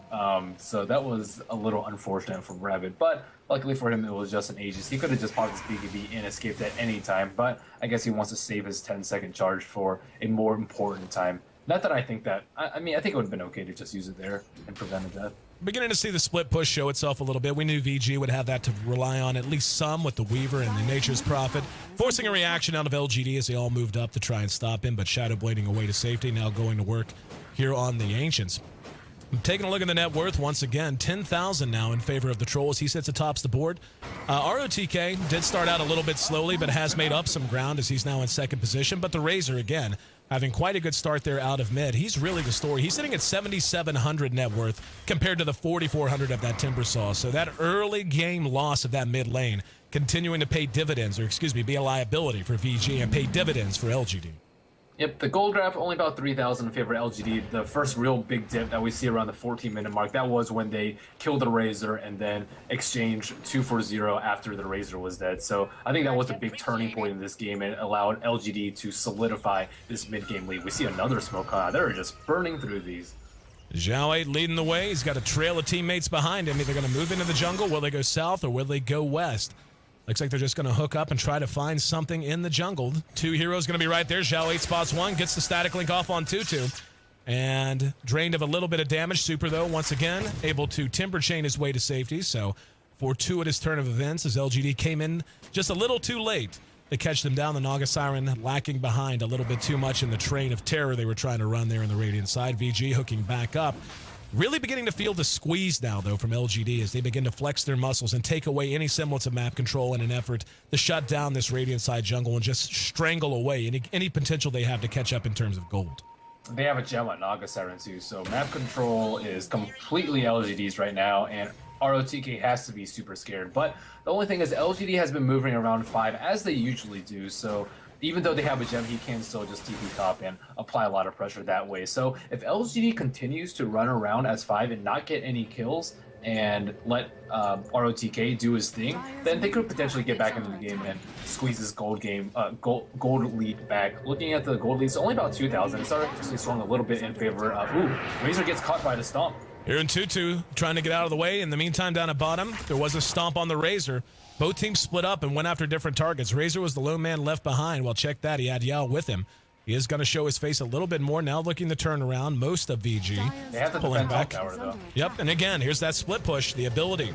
So that was a little unfortunate for Rabbit, but luckily for him, it was just an Aegis. He could have just popped his BKB and escaped at any time, but I guess he wants to save his 10-second charge for a more important time. Not that I think that, I mean, I think it would have been okay to just use it there and prevent a death. Beginning to see the split push show itself a little bit. We knew VG would have that to rely on at least some with the Weaver and the Nature's Prophet, forcing a reaction out of LGD as they all moved up to try and stop him, but Shadow Blading away to safety, now going to work here on the Ancients. Taking a look at the net worth once again, 10,000 now in favor of the Trolls. He sits atop the board. ROTK did start out a little bit slowly, but has made up some ground as he's now in second position. But the Razor, again, having quite a good start there out of mid. He's really the story. He's sitting at 7,700 net worth compared to the 4,400 of that Timbersaw. So that early game loss of that mid lane continuing to pay dividends, or excuse me, be a liability for VG and pay dividends for LGD. Yep, the gold draft only about 3,000 in favor of LGD. The first real big dip that we see around the 14-minute mark, that was when they killed the Razor and then exchanged 2 for 0 after the Razor was dead. So I think that was a big turning point in this game and allowed LGD to solidify this mid-game lead. We see another smoke come out. They're just burning through these. Zhao 8 leading the way. He's got a trail of teammates behind him. Either going to move into the jungle, will they go south, or will they go west? Looks like they're just going to hook up and try to find something in the jungle. Two heroes going to be right there. Zhao 8 spots one, gets the static link off on Tutu. And drained of a little bit of damage. Super, though, once again, able to timber chain his way to safety. So, fortuitous turn of events as LGD came in just a little too late to catch them down. The Naga Siren lacking behind a little bit too much in the train of terror they were trying to run there in the Radiant side. VG hooking back up. Really beginning to feel the squeeze now, though, from LGD as they begin to flex their muscles and take away any semblance of map control in an effort to shut down this Radiant side jungle and just strangle away any potential they have to catch up in terms of gold. They have a gem on Naga Siren too, so map control is completely LGD's right now, and ROTK has to be super scared. But the only thing is LGD has been moving around 5 as they usually do, so even though they have a gem, he can still just TP top and apply a lot of pressure that way. So if LGD continues to run around as 5 and not get any kills and let ROTK do his thing, then they could potentially get back into the game and squeeze this gold lead back. Looking at the gold lead, it's only about 2,000. It's actually swung a little bit in favor of, Razor gets caught by the stomp. Here in Tutu, trying to get out of the way. In the meantime, down at bottom, there was a stomp on the Razor. Both teams split up and went after different targets. Razor was the lone man left behind. Well, check that. He had Yao with him. He is going to show his face a little bit more now, looking to turn around most of VG. They have to pulling defend back. Tower, though. Yep, and again, here's that split push. The ability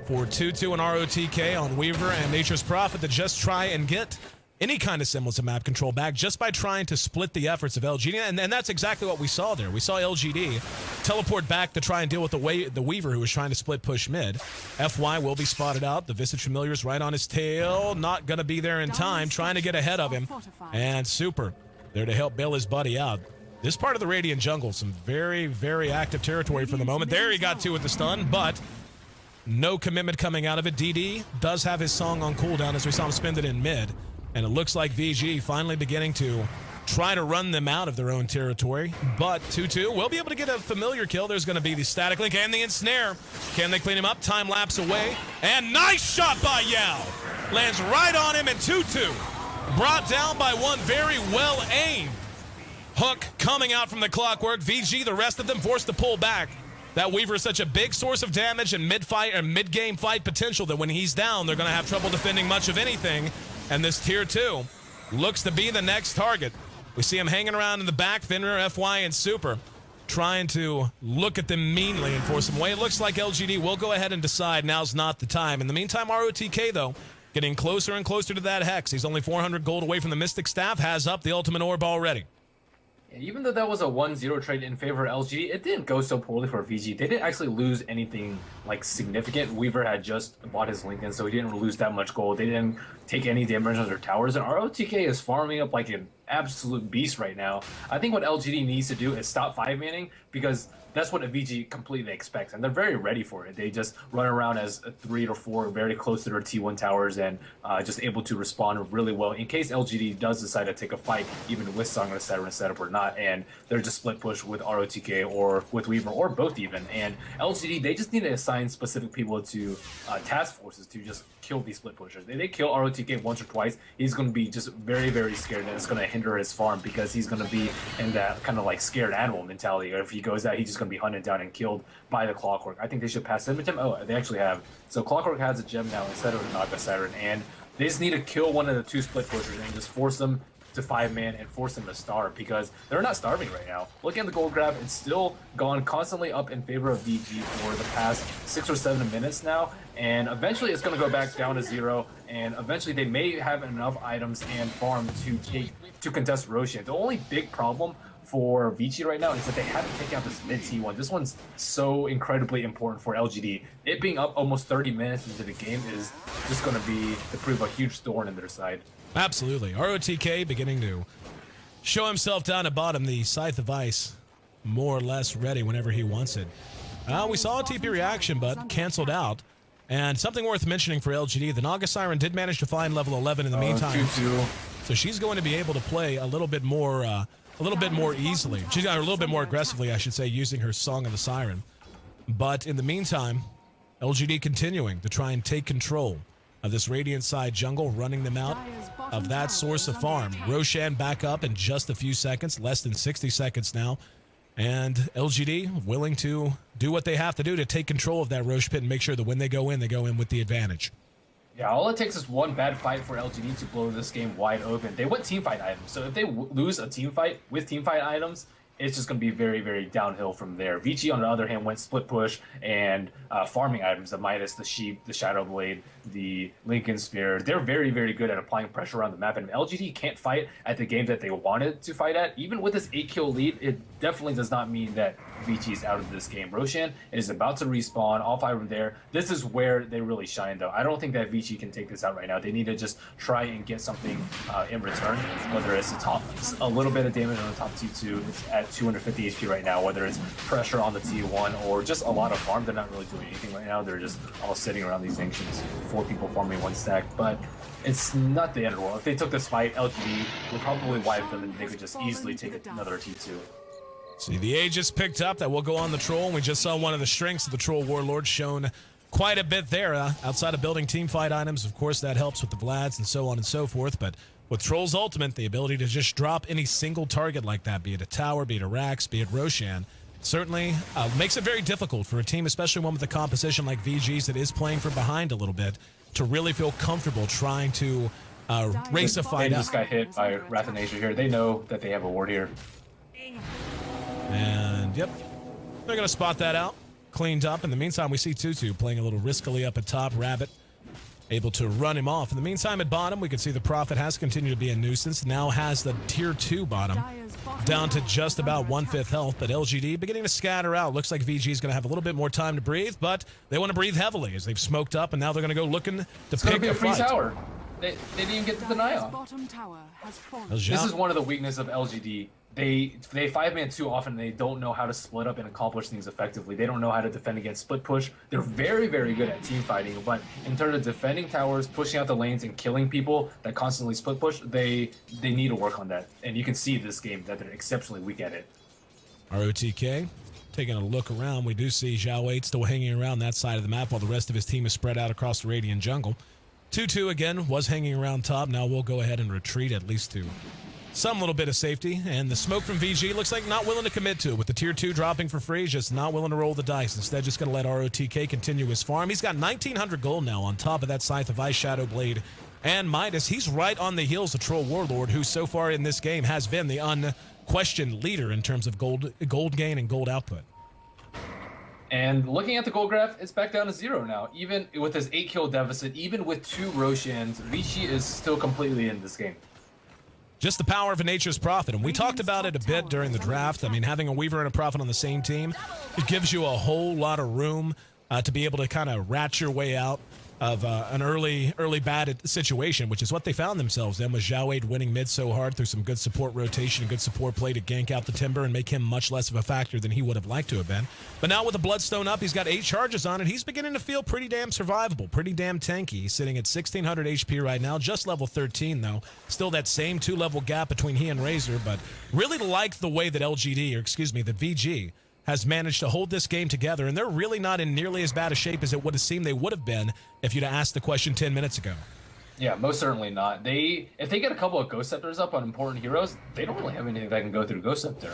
for Tutu and ROTK on Weaver and Nature's Prophet to just try and get any kind of semblance of map control back just by trying to split the efforts of LGD. And that's exactly what we saw there. We saw LGD teleport back to try and deal with the Weaver who was trying to split push mid. FY will be spotted out. The Visage Familiar's right on his tail. Not going to be there in time. Trying to get ahead of him. And Super there to help bail his buddy out. This part of the Radiant jungle, some very, very active territory for the moment. There he got 2 with the stun, but no commitment coming out of it. DD does have his song on cooldown as we saw him spend it in mid. And it looks like VG finally beginning to try to run them out of their own territory. But Tutu will be able to get a familiar kill. There's going to be the static link and the ensnare. Can they clean him up? Time lapse away. And nice shot by Yao. Lands right on him, and Tutu brought down by one very well aimed hook coming out from the clockwork. VG, the rest of them forced to pull back. That Weaver is such a big source of damage and mid-fight or mid-game fight potential that when he's down, they're going to have trouble defending much of anything. And this tier 2 looks to be the next target. We see him hanging around in the back, Fenrir, FY, and Super, trying to look at them meanly and force them away. It looks like LGD will go ahead and decide now's not the time. In the meantime, ROTK, though, getting closer and closer to that Hex. He's only 400 gold away from the Mystic Staff, has up the Ultimate Orb already. Even though that was a 1-0 trade in favor of LGD, it didn't go so poorly for VG. They didn't actually lose anything like significant. Weaver had just bought his Lincoln, so he didn't lose that much gold. They didn't take any damage on their towers, and ROTK is farming up like an absolute beast right now. I think what LGD needs to do is stop 5-manning, because that's what a VG completely expects, and they're very ready for it. They just run around as 3 or 4 very close to their T1 towers and just able to respond really well in case LGD does decide to take a fight, even with Song of the Saturn setup or not, and they're just split push with ROTK or with Weaver or both even. And LGD, they just need to assign specific people to task forces to just kill these split pushers. If they kill ROTK once or twice, he's going to be just very, very scared, and it's going to hinder his farm because he's going to be in that kind of like scared animal mentality. Or if he goes out, he's just going to be hunted down and killed by the Clockwork. I think they should pass him a gem. Oh, they actually have. So Clockwork has a gem now instead of Naga Saturn, and they just need to kill one of the 2 split pushers and just force them to 5-man and force them to starve, because they're not starving right now. Looking at the gold grab, it's still gone constantly up in favor of VG for the past 6 or 7 minutes now, and eventually it's going to go back down to 0, and eventually they may have enough items and farm to contest Roshan. The only big problem for Vici right now is that they haven't taken out this mid T1. This one's so incredibly important for LGD. It being up almost 30 minutes into the game is just going to prove a huge thorn in their side. Absolutely. ROTK beginning to show himself down at bottom. The Scythe of Ice more or less ready whenever he wants it. We saw a TP reaction, but canceled out. And something worth mentioning for LGD, the Naga Siren did manage to find level 11 in the meantime. So she's going to be able to play a little bit more easily. She's got a little bit more aggressively, I should say, using her Song of the Siren. But in the meantime, LGD continuing to try and take control of this Radiant side jungle, running them out of that source of farm. Roshan back up in just a few seconds, less than 60 seconds now. And LGD willing to do what they have to do to take control of that Roche pit and make sure that when they go in with the advantage. Yeah, all it takes is one bad fight for LGD to blow this game wide open. They want teamfight items, so if they lose a teamfight with teamfight items, it's just going to be very, very downhill from there. Vici, on the other hand, went split push and farming items, the Midas, the Sheep, the Shadow Blade, the Lincoln Sphere. They're very, very good at applying pressure around the map, and if LGD can't fight at the game that they wanted to fight at, even with this 8-kill lead, it definitely does not mean that Vici is out of this game. Roshan is about to respawn, all 5 of them there. This is where they really shine, though. I don't think that Vici can take this out right now. They need to just try and get something in return, whether it's a little bit of damage on the top T2. It's at 250 HP right now, whether it's pressure on the T1 or just a lot of farm. They're not really doing anything right now. They're just all sitting around these ancients, 4 people farming 1 stack, but it's not the end of the world. If they took this fight, LGD would probably wipe them and they could just easily take another T2. See, the Aegis picked up. That will go on the Troll. We just saw one of the strengths of the Troll Warlord shown quite a bit there. Outside of building teamfight items, of course, that helps with the Vlads and so on and so forth. But with Troll's Ultimate, the ability to just drop any single target like that, be it a tower, be it a Rax, be it Roshan, certainly makes it very difficult for a team, especially one with a composition like VG's that is playing from behind a little bit, to really feel comfortable trying to race a fight They up. just got hit by Wrath of Nature here. They know that they have a ward here. And, yep, they're going to spot that out. Cleaned up. In the meantime, we see Tutu playing a little riskily up at top. Rabbit able to run him off. In the meantime, at bottom, we can see the Prophet has continued to be a nuisance. Now has the tier 2 bottom down to just about 1/5 health. But LGD beginning to scatter out. Looks like VG is going to have a little bit more time to breathe, but they want to breathe heavily as they've smoked up, and now they're going to go looking to pick a free fight. tower. They didn't even get the deny off. This is one of the weaknesses of LGD. They 5-man too often. They don't know how to split up and accomplish things effectively. They don't know how to defend against split push. They're very, very good at team fighting, but in terms of defending towers, pushing out the lanes, and killing people that constantly split push, they need to work on that. And you can see this game that they're exceptionally weak at it. ROTK taking a look around. We do see Zhao 8 still hanging around that side of the map while the rest of his team is spread out across the Radiant jungle. 2-2 again was hanging around top. Now we'll go ahead and retreat at least to some little bit of safety, and the smoke from VG looks like not willing to commit to it. With the tier 2 dropping for free, just not willing to roll the dice. Instead, just going to let ROTK continue his farm. He's got 1,900 gold now on top of that Scythe of Ice, Shadow Blade, and Midas. He's right on the heels of Troll Warlord, who so far in this game has been the unquestioned leader in terms of gold gain and gold output. And looking at the gold graph, it's back down to 0 now. Even with his 8-kill deficit, even with 2 Roshans, Vici is still completely in this game. Just the power of a nature's prophet, and we talked about it a bit during the draft. I mean, having a Weaver and a Prophet on the same team, it gives you a whole lot of room to be able to kind of rat your way out of an early bad situation, which is what they found themselves in, with Zhao Wei winning mid so hard through some good support rotation and good support play to gank out the Timber and make him much less of a factor than he would have liked to have been. But now with the Bloodstone up, he's got 8 charges on it. He's beginning to feel pretty damn survivable, pretty damn tanky. He's sitting at 1600 HP right now, just level 13 though. Still that same 2-level gap between he and Razor, but really like the way that LGD, or excuse me, the VG, has managed to hold this game together, and they're really not in nearly as bad a shape as it would have seemed they would have been if you'd have asked the question 10 minutes ago. Yeah, most certainly not. If they get a couple of Ghost Scepters up on important heroes, they don't really have anything that can go through Ghost Scepter.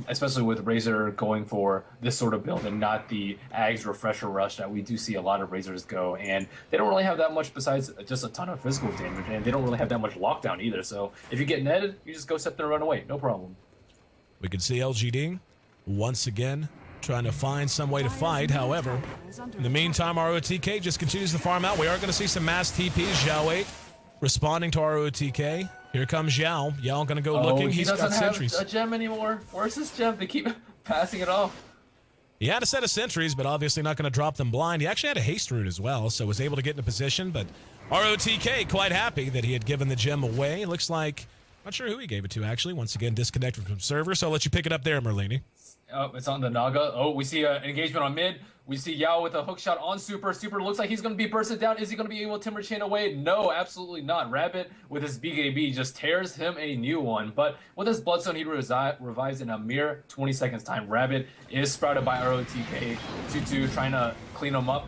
Especially with Razor going for this sort of build and not the Ags Refresher Rush that we do see a lot of Razors go. And they don't really have that much besides just a ton of physical damage, and they don't really have that much lockdown either. So if you get netted, you just Ghost Scepter and run away, no problem. We can see LGD once again trying to find some way to fight. However, in the meantime, ROTK just continues to farm out. We are going to see some mass TPs. Zhao Wei responding to ROTK. Here comes Zhao. Yao going to go looking. He's got sentries. A gem anymore. Where's his gem? They keep passing it off. He had a set of sentries, but obviously not going to drop them blind. He actually had a haste route as well, so was able to get into position. But ROTK quite happy that he had given the gem away. Looks like, not sure who he gave it to, actually. Once again, disconnected from server, so I'll let you pick it up there, Merlini. Oh, it's on the Naga. Oh, we see an engagement on mid. We see Yao with a hook shot on Super. Super looks like he's going to be bursted down. Is he going to be able to Timber Chain away? No, absolutely not. Rabbit with his BKB just tears him a new one. But with his Bloodstone, he revives in a mere 20 seconds time. Rabbit is sprouted by ROTK. 2-2 trying to clean him up.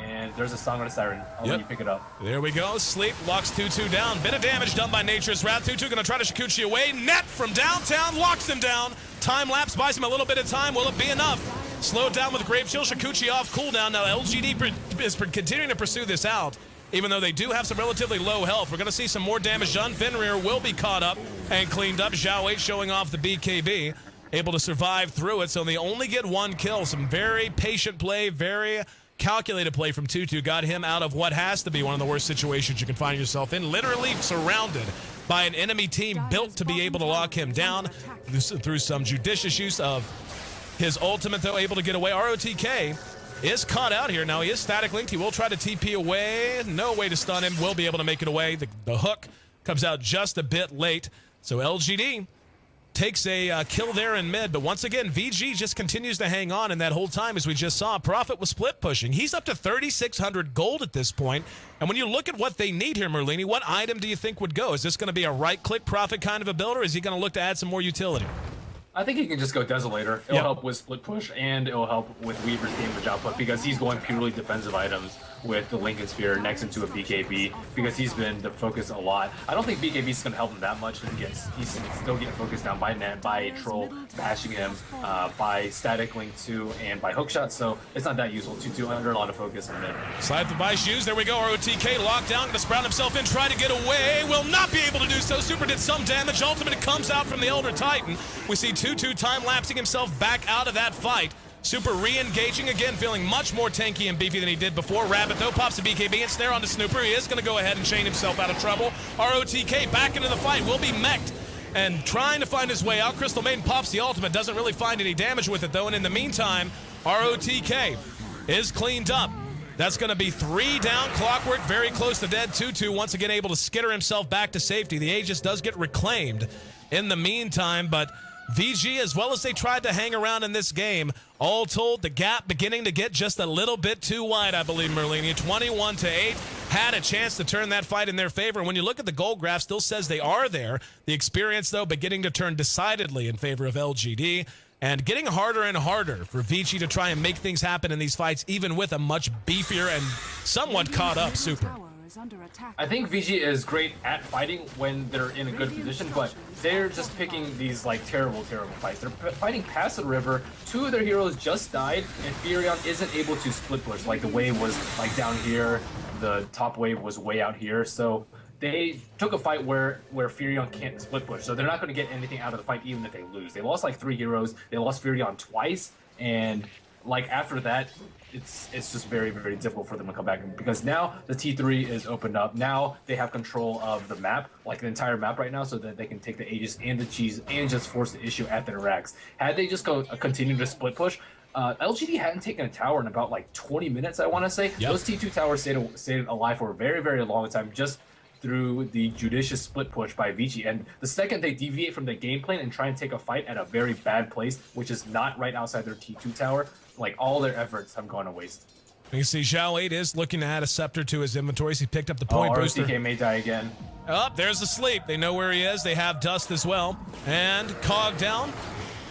And there's a Song of the Siren. I'll let you pick it up. There we go. Sleep locks 2-2 down. Bit of damage done by Nature's Wrath. 2-2 going to try to Shikuchi away. Net from downtown locks him down. Time lapse buys him a little bit of time. Will it be enough? Slowed down with Grave Chill. Shikuchi off cooldown. Now LGD is continuing to pursue this out, even though they do have some relatively low health. We're going to see some more damage done. Fenrir will be caught up and cleaned up. Zhao Wei showing off the BKB. Able to survive through it, so they only get 1 kill. Some very patient play, very calculated play from 2-2 got him out of what has to be one of the worst situations you can find yourself in. Literally surrounded by an enemy team built to be able to lock him down through some judicious use of his ultimate, though, able to get away. ROTK is caught out here. Now, he is static linked. He will try to TP away. No way to stun him. Will be able to make it away. The hook comes out just a bit late. So LGD takes a kill there in mid, but once again, VG just continues to hang on, and that whole time, as we just saw, Prophet was split pushing. He's up to 3,600 gold at this point, and when you look at what they need here, Merlini, what item do you think would go? Is this going to be a right-click Prophet kind of a build, or is he going to look to add some more utility? I think he can just go Desolator. It'll help with split push, and it'll help with Weaver's damage output, because he's going purely defensive items with the Lincoln Sphere next into a BKB, because he's been the focus a lot. I don't think BKB is going to help him that much. He's still getting focused down by Net, by Troll bashing him, by Static Link 2, and by Hookshot, so it's not that useful. 2-2 under a lot of focus in mid. Slide the Vici shoes. There we go. ROTK locked down, going to sprout himself in, try to get away. Will not be able to do so. Super did some damage. Ultimate comes out from the Elder Titan. We see 2-2 time-lapsing himself back out of that fight. Super re-engaging again, feeling much more tanky and beefy than he did before. Rabbit, though, pops the BKB and snare onto Snooper. He is going to go ahead and chain himself out of trouble. ROTK back into the fight, will be mech'd and trying to find his way out. Crystal Maiden pops the ultimate, doesn't really find any damage with it, though. And in the meantime, ROTK is cleaned up. That's going to be 3 down. Clockwork very close to dead. 2-2 once again able to skitter himself back to safety. The Aegis does get reclaimed in the meantime, but VG, as well as they tried to hang around in this game, all told, the gap beginning to get just a little bit too wide, I believe, Merlini. 21-8, had a chance to turn that fight in their favor. And when you look at the goal graph, still says they are there. The experience, though, beginning to turn decidedly in favor of LGD. And getting harder and harder for Vici to try and make things happen in these fights, even with a much beefier and somewhat caught up Super. I think VG is great at fighting when they're in a good position, but they're just picking these like terrible fights. They're fighting past the river. 2 of their heroes just died, and Furion isn't able to split push. Like the wave was like down here, the top wave was way out here. So they took a fight where Furion can't split push. So they're not going to get anything out of the fight even if they lose. They lost like 3 heroes. They lost Furion twice, and like after that, it's just very, very difficult for them to come back, because now the T3 is opened up. Now they have control of the map, like the entire map right now, so that they can take the Aegis and the cheese and just force the issue at their racks. Had they just continue to split push, LGD hadn't taken a tower in about like 20 minutes, I want to say. Yep. Those T2 towers stayed alive for a very, very long time, just through the judicious split push by Vici. And the second they deviate from the game plan and try and take a fight at a very bad place, which is not right outside their T2 tower, like all their efforts have gone to waste. You can see Zhao 8 is looking to add a scepter to his inventories. He picked up the point booster. ROTK may die again. Oh, there's the sleep. They know where he is. They have Dust as well. And Cog down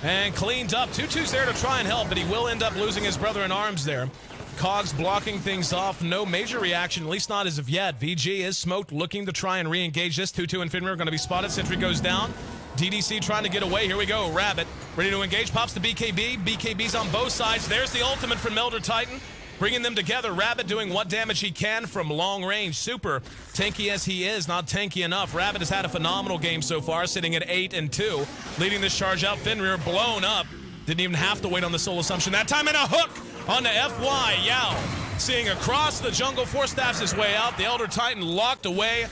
and cleaned up. 2-2's there to try and help, but he will end up losing his brother in arms there. Cog's blocking things off. No major reaction, at least not as of yet. VG is smoked, looking to try and re-engage this. 2-2 and Finrir are going to be spotted. Sentry goes down. DDC trying to get away. Here we go. Rabbit ready to engage. Pops the BKB. BKB's on both sides. There's the ultimate from Elder Titan, bringing them together. Rabbit doing what damage he can from long range. Super tanky as he is, not tanky enough. Rabbit has had a phenomenal game so far, sitting at 8-2, leading this charge out. Finrir blown up. Didn't even have to wait on the soul assumption that time, and a hook on the FY. Yao seeing across the jungle, Forstaffs his way out. The Elder Titan locked away,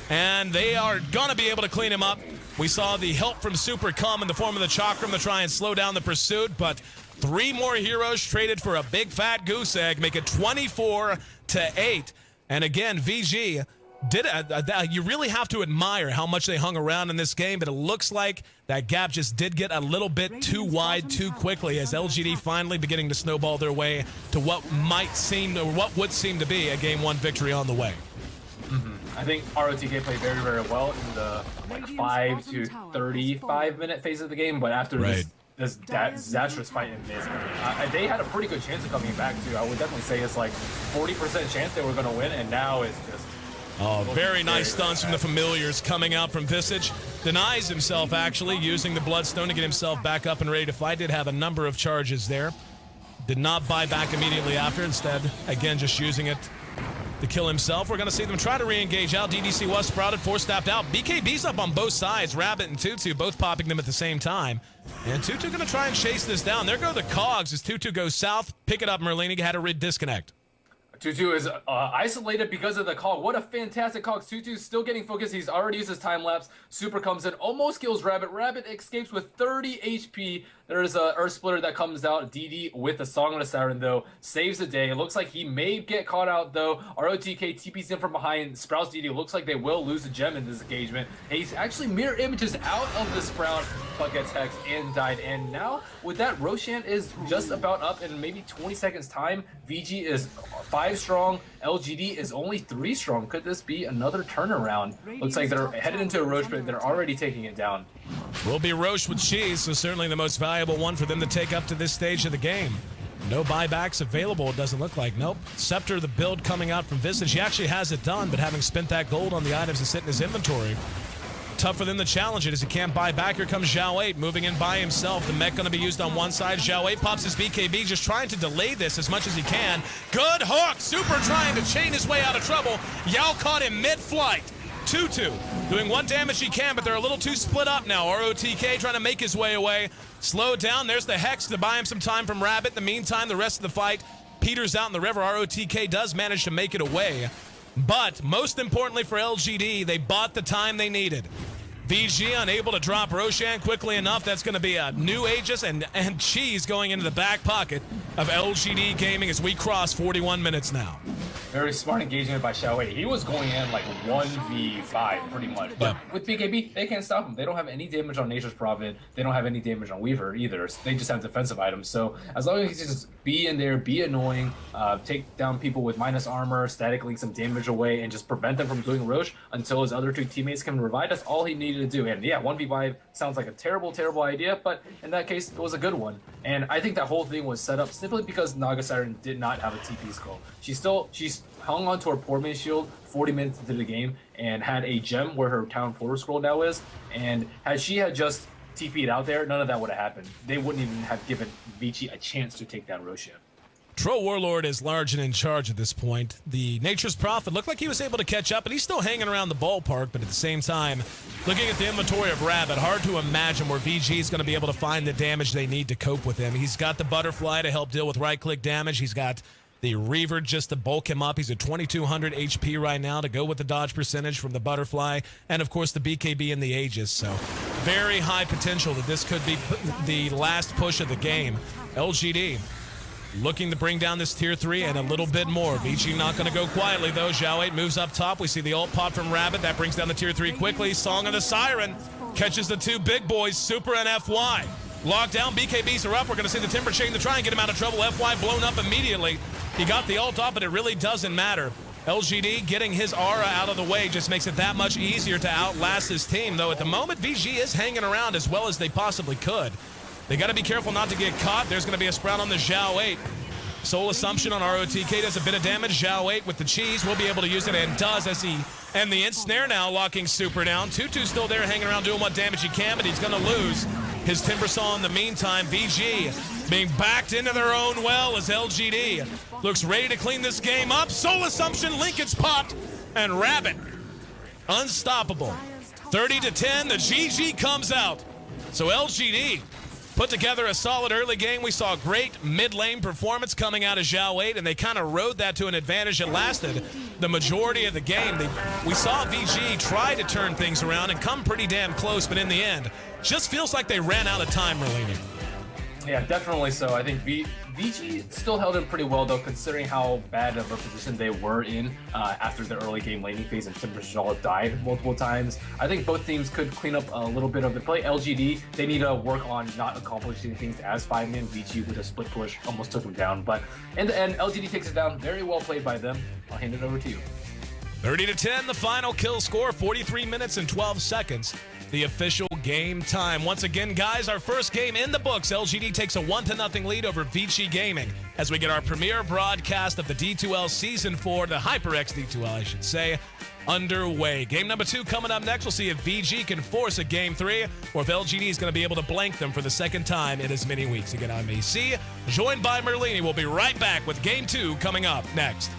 and they are gonna be able to clean him up. We saw the help from Super come in the form of the Chakram to try and slow down the pursuit, but 3 more heroes traded for a big fat goose egg, make it 24-8. And again, VG did you really have to admire how much they hung around in this game, but it looks like that gap just did get a little bit too wide too quickly, as LGD finally beginning to snowball their way to what would seem to be a game 1 victory on the way. I think ROTK played very, very well in the 5 to 35 minute phase of the game, but after this disastrous fight in mid, they had a pretty good chance of coming back too. I would definitely say it's like 40% chance they were going to win, and now it's just... Oh, very nice stuns from the familiars coming out from Visage. Denies himself, actually, using the Bloodstone to get himself back up and ready to fight. Did have a number of charges there. Did not buy back immediately after. Instead, again, just using it to kill himself. We're going to see them try to re-engage out. DDC was sprouted, force-staffed out. BKB's up on both sides. Rabbit and 2-2 both popping them at the same time. And 2-2 going to try and chase this down. There go the Cogs as 2-2 goes south. Pick it up, Merlini. Had a disconnect. 2-2 is isolated because of the cog. What a fantastic cog. 2-2 still getting focused. He's already used his time lapse. Super comes in, almost kills Rabbit. Rabbit escapes with 30 HP. There's a Earth Splitter that comes out. DD with a Song of the Siren, though, saves the day. It looks like he may get caught out, though. ROTK TP's in from behind. Sprouts DD. Looks like they will lose the gem in this engagement. And he's actually mirror images out of the Sprout, but gets hexed and died. And now, with that, Roshan is just about up in maybe 20 seconds time. VG is 5 strong. LGD is only 3 strong. Could this be another turnaround? Looks like they're headed into a Roche, but they're already taking it down. Will be Roche with cheese, so certainly the most valuable one for them to take up to this stage of the game. No buybacks available, it doesn't look like. Nope. Scepter, the build coming out from Visage. He actually has it done, but having spent that gold on the items that sit in his inventory, tough for them to challenge it as he can't buy back. Here comes Zhao 8 moving in by himself. The mech going to be used on one side. Zhao 8 pops his BKB, just trying to delay this as much as he can. Good hook. Super trying to chain his way out of trouble. Yao caught him mid-flight. 2-2 doing what damage he can, but they're a little too split up now. ROTK trying to make his way away. Slow down. There's the Hex to buy him some time from Rabbit. In the meantime, the rest of the fight peters out in the river. ROTK does manage to make it away. But most importantly for LGD, they bought the time they needed. VG unable to drop Roshan quickly enough. That's going to be a new Aegis and cheese going into the back pocket of LGD Gaming as we cross 41 minutes now. Very smart engagement by Xiao Wei. He was going in like 1v5 pretty much. But with BKB, they can't stop him. They don't have any damage on Nature's Prophet. They don't have any damage on Weaver either. They just have defensive items. So as long as he just be in there, be annoying, take down people with minus armor, static link some damage away, and just prevent them from doing Roche until his other 2 teammates can revive, that's all he needed to do. And yeah, 1v5 sounds like a terrible, terrible idea, but in that case, it was a good one. And I think that whole thing was set up simply because Naga Siren did not have a TP skull. She's hung onto her poor man's shield 40 minutes into the game and had a gem where her town portal scroll now is. And had she just TP'd out there, none of that would have happened. They wouldn't even have given Vici a chance to take down Roshan. Troll Warlord is large and in charge at this point. The Nature's Prophet looked like he was able to catch up, and he's still hanging around the ballpark, but at the same time, looking at the inventory of Rabbit, hard to imagine where VG is going to be able to find the damage they need to cope with him. He's got the Butterfly to help deal with right-click damage. He's got the Reaver just to bulk him up. He's at 2,200 HP right now to go with the dodge percentage from the Butterfly, and of course the BKB and the Aegis. So very high potential that this could be the last push of the game. LGD looking to bring down this tier 3 and a little bit more. Vici not going to go quietly, though. Xiao 8 moves up top. We see the ult pop from Rabbit. That brings down the tier 3 quickly. Song of the Siren catches the two big boys, Super and FY. Lockdown, BKBs are up. We're going to see the Timber Chain to try and get him out of trouble. FY blown up immediately. He got the ult off, but it really doesn't matter. LGD getting his aura out of the way just makes it that much easier to outlast his team, though at the moment, VG is hanging around as well as they possibly could. They got to be careful not to get caught. There's going to be a sprout on the Xiao 8. Soul Assumption on ROTK does a bit of damage. Xiao 8 with the cheese will be able to use it and does as he... And the ensnare now locking Super down. Tutu's still there hanging around doing what damage he can, but he's going to lose his Timbersaw in the meantime. VG being backed into their own well as LGD looks ready to clean this game up. Soul Assumption, Lincoln's popped, and Rabbit unstoppable. 30-10, the GG comes out. So LGD put together a solid early game. We saw great mid-lane performance coming out of Xiao 8, and they kind of rode that to an advantage that lasted the majority of the game. We saw VG try to turn things around and come pretty damn close, but in the end, just feels like they ran out of time, Merlini. Yeah, definitely so. I think VG still held in pretty well, though, considering how bad of a position they were in after the early game laning phase and Timbersaw died multiple times. I think both teams could clean up a little bit of the play. LGD, they need to work on not accomplishing things as 5-man. VG with a split push almost took them down, but in the end, LGD takes it down. Very well played by them. I'll hand it over to you. 30-10, the final kill score, 43 minutes and 12 seconds. The official game time. Once again, guys, our first game in the books. LGD takes a 1-0 lead over Vici Gaming as we get our premiere broadcast of the D2L Season 4, the HyperX D2L, I should say, underway. Game number 2 coming up next. We'll see if VG can force a Game 3 or if LGD is going to be able to blank them for the second time in as many weeks. Again, I'm AC, joined by Merlini. We'll be right back with Game 2 coming up next.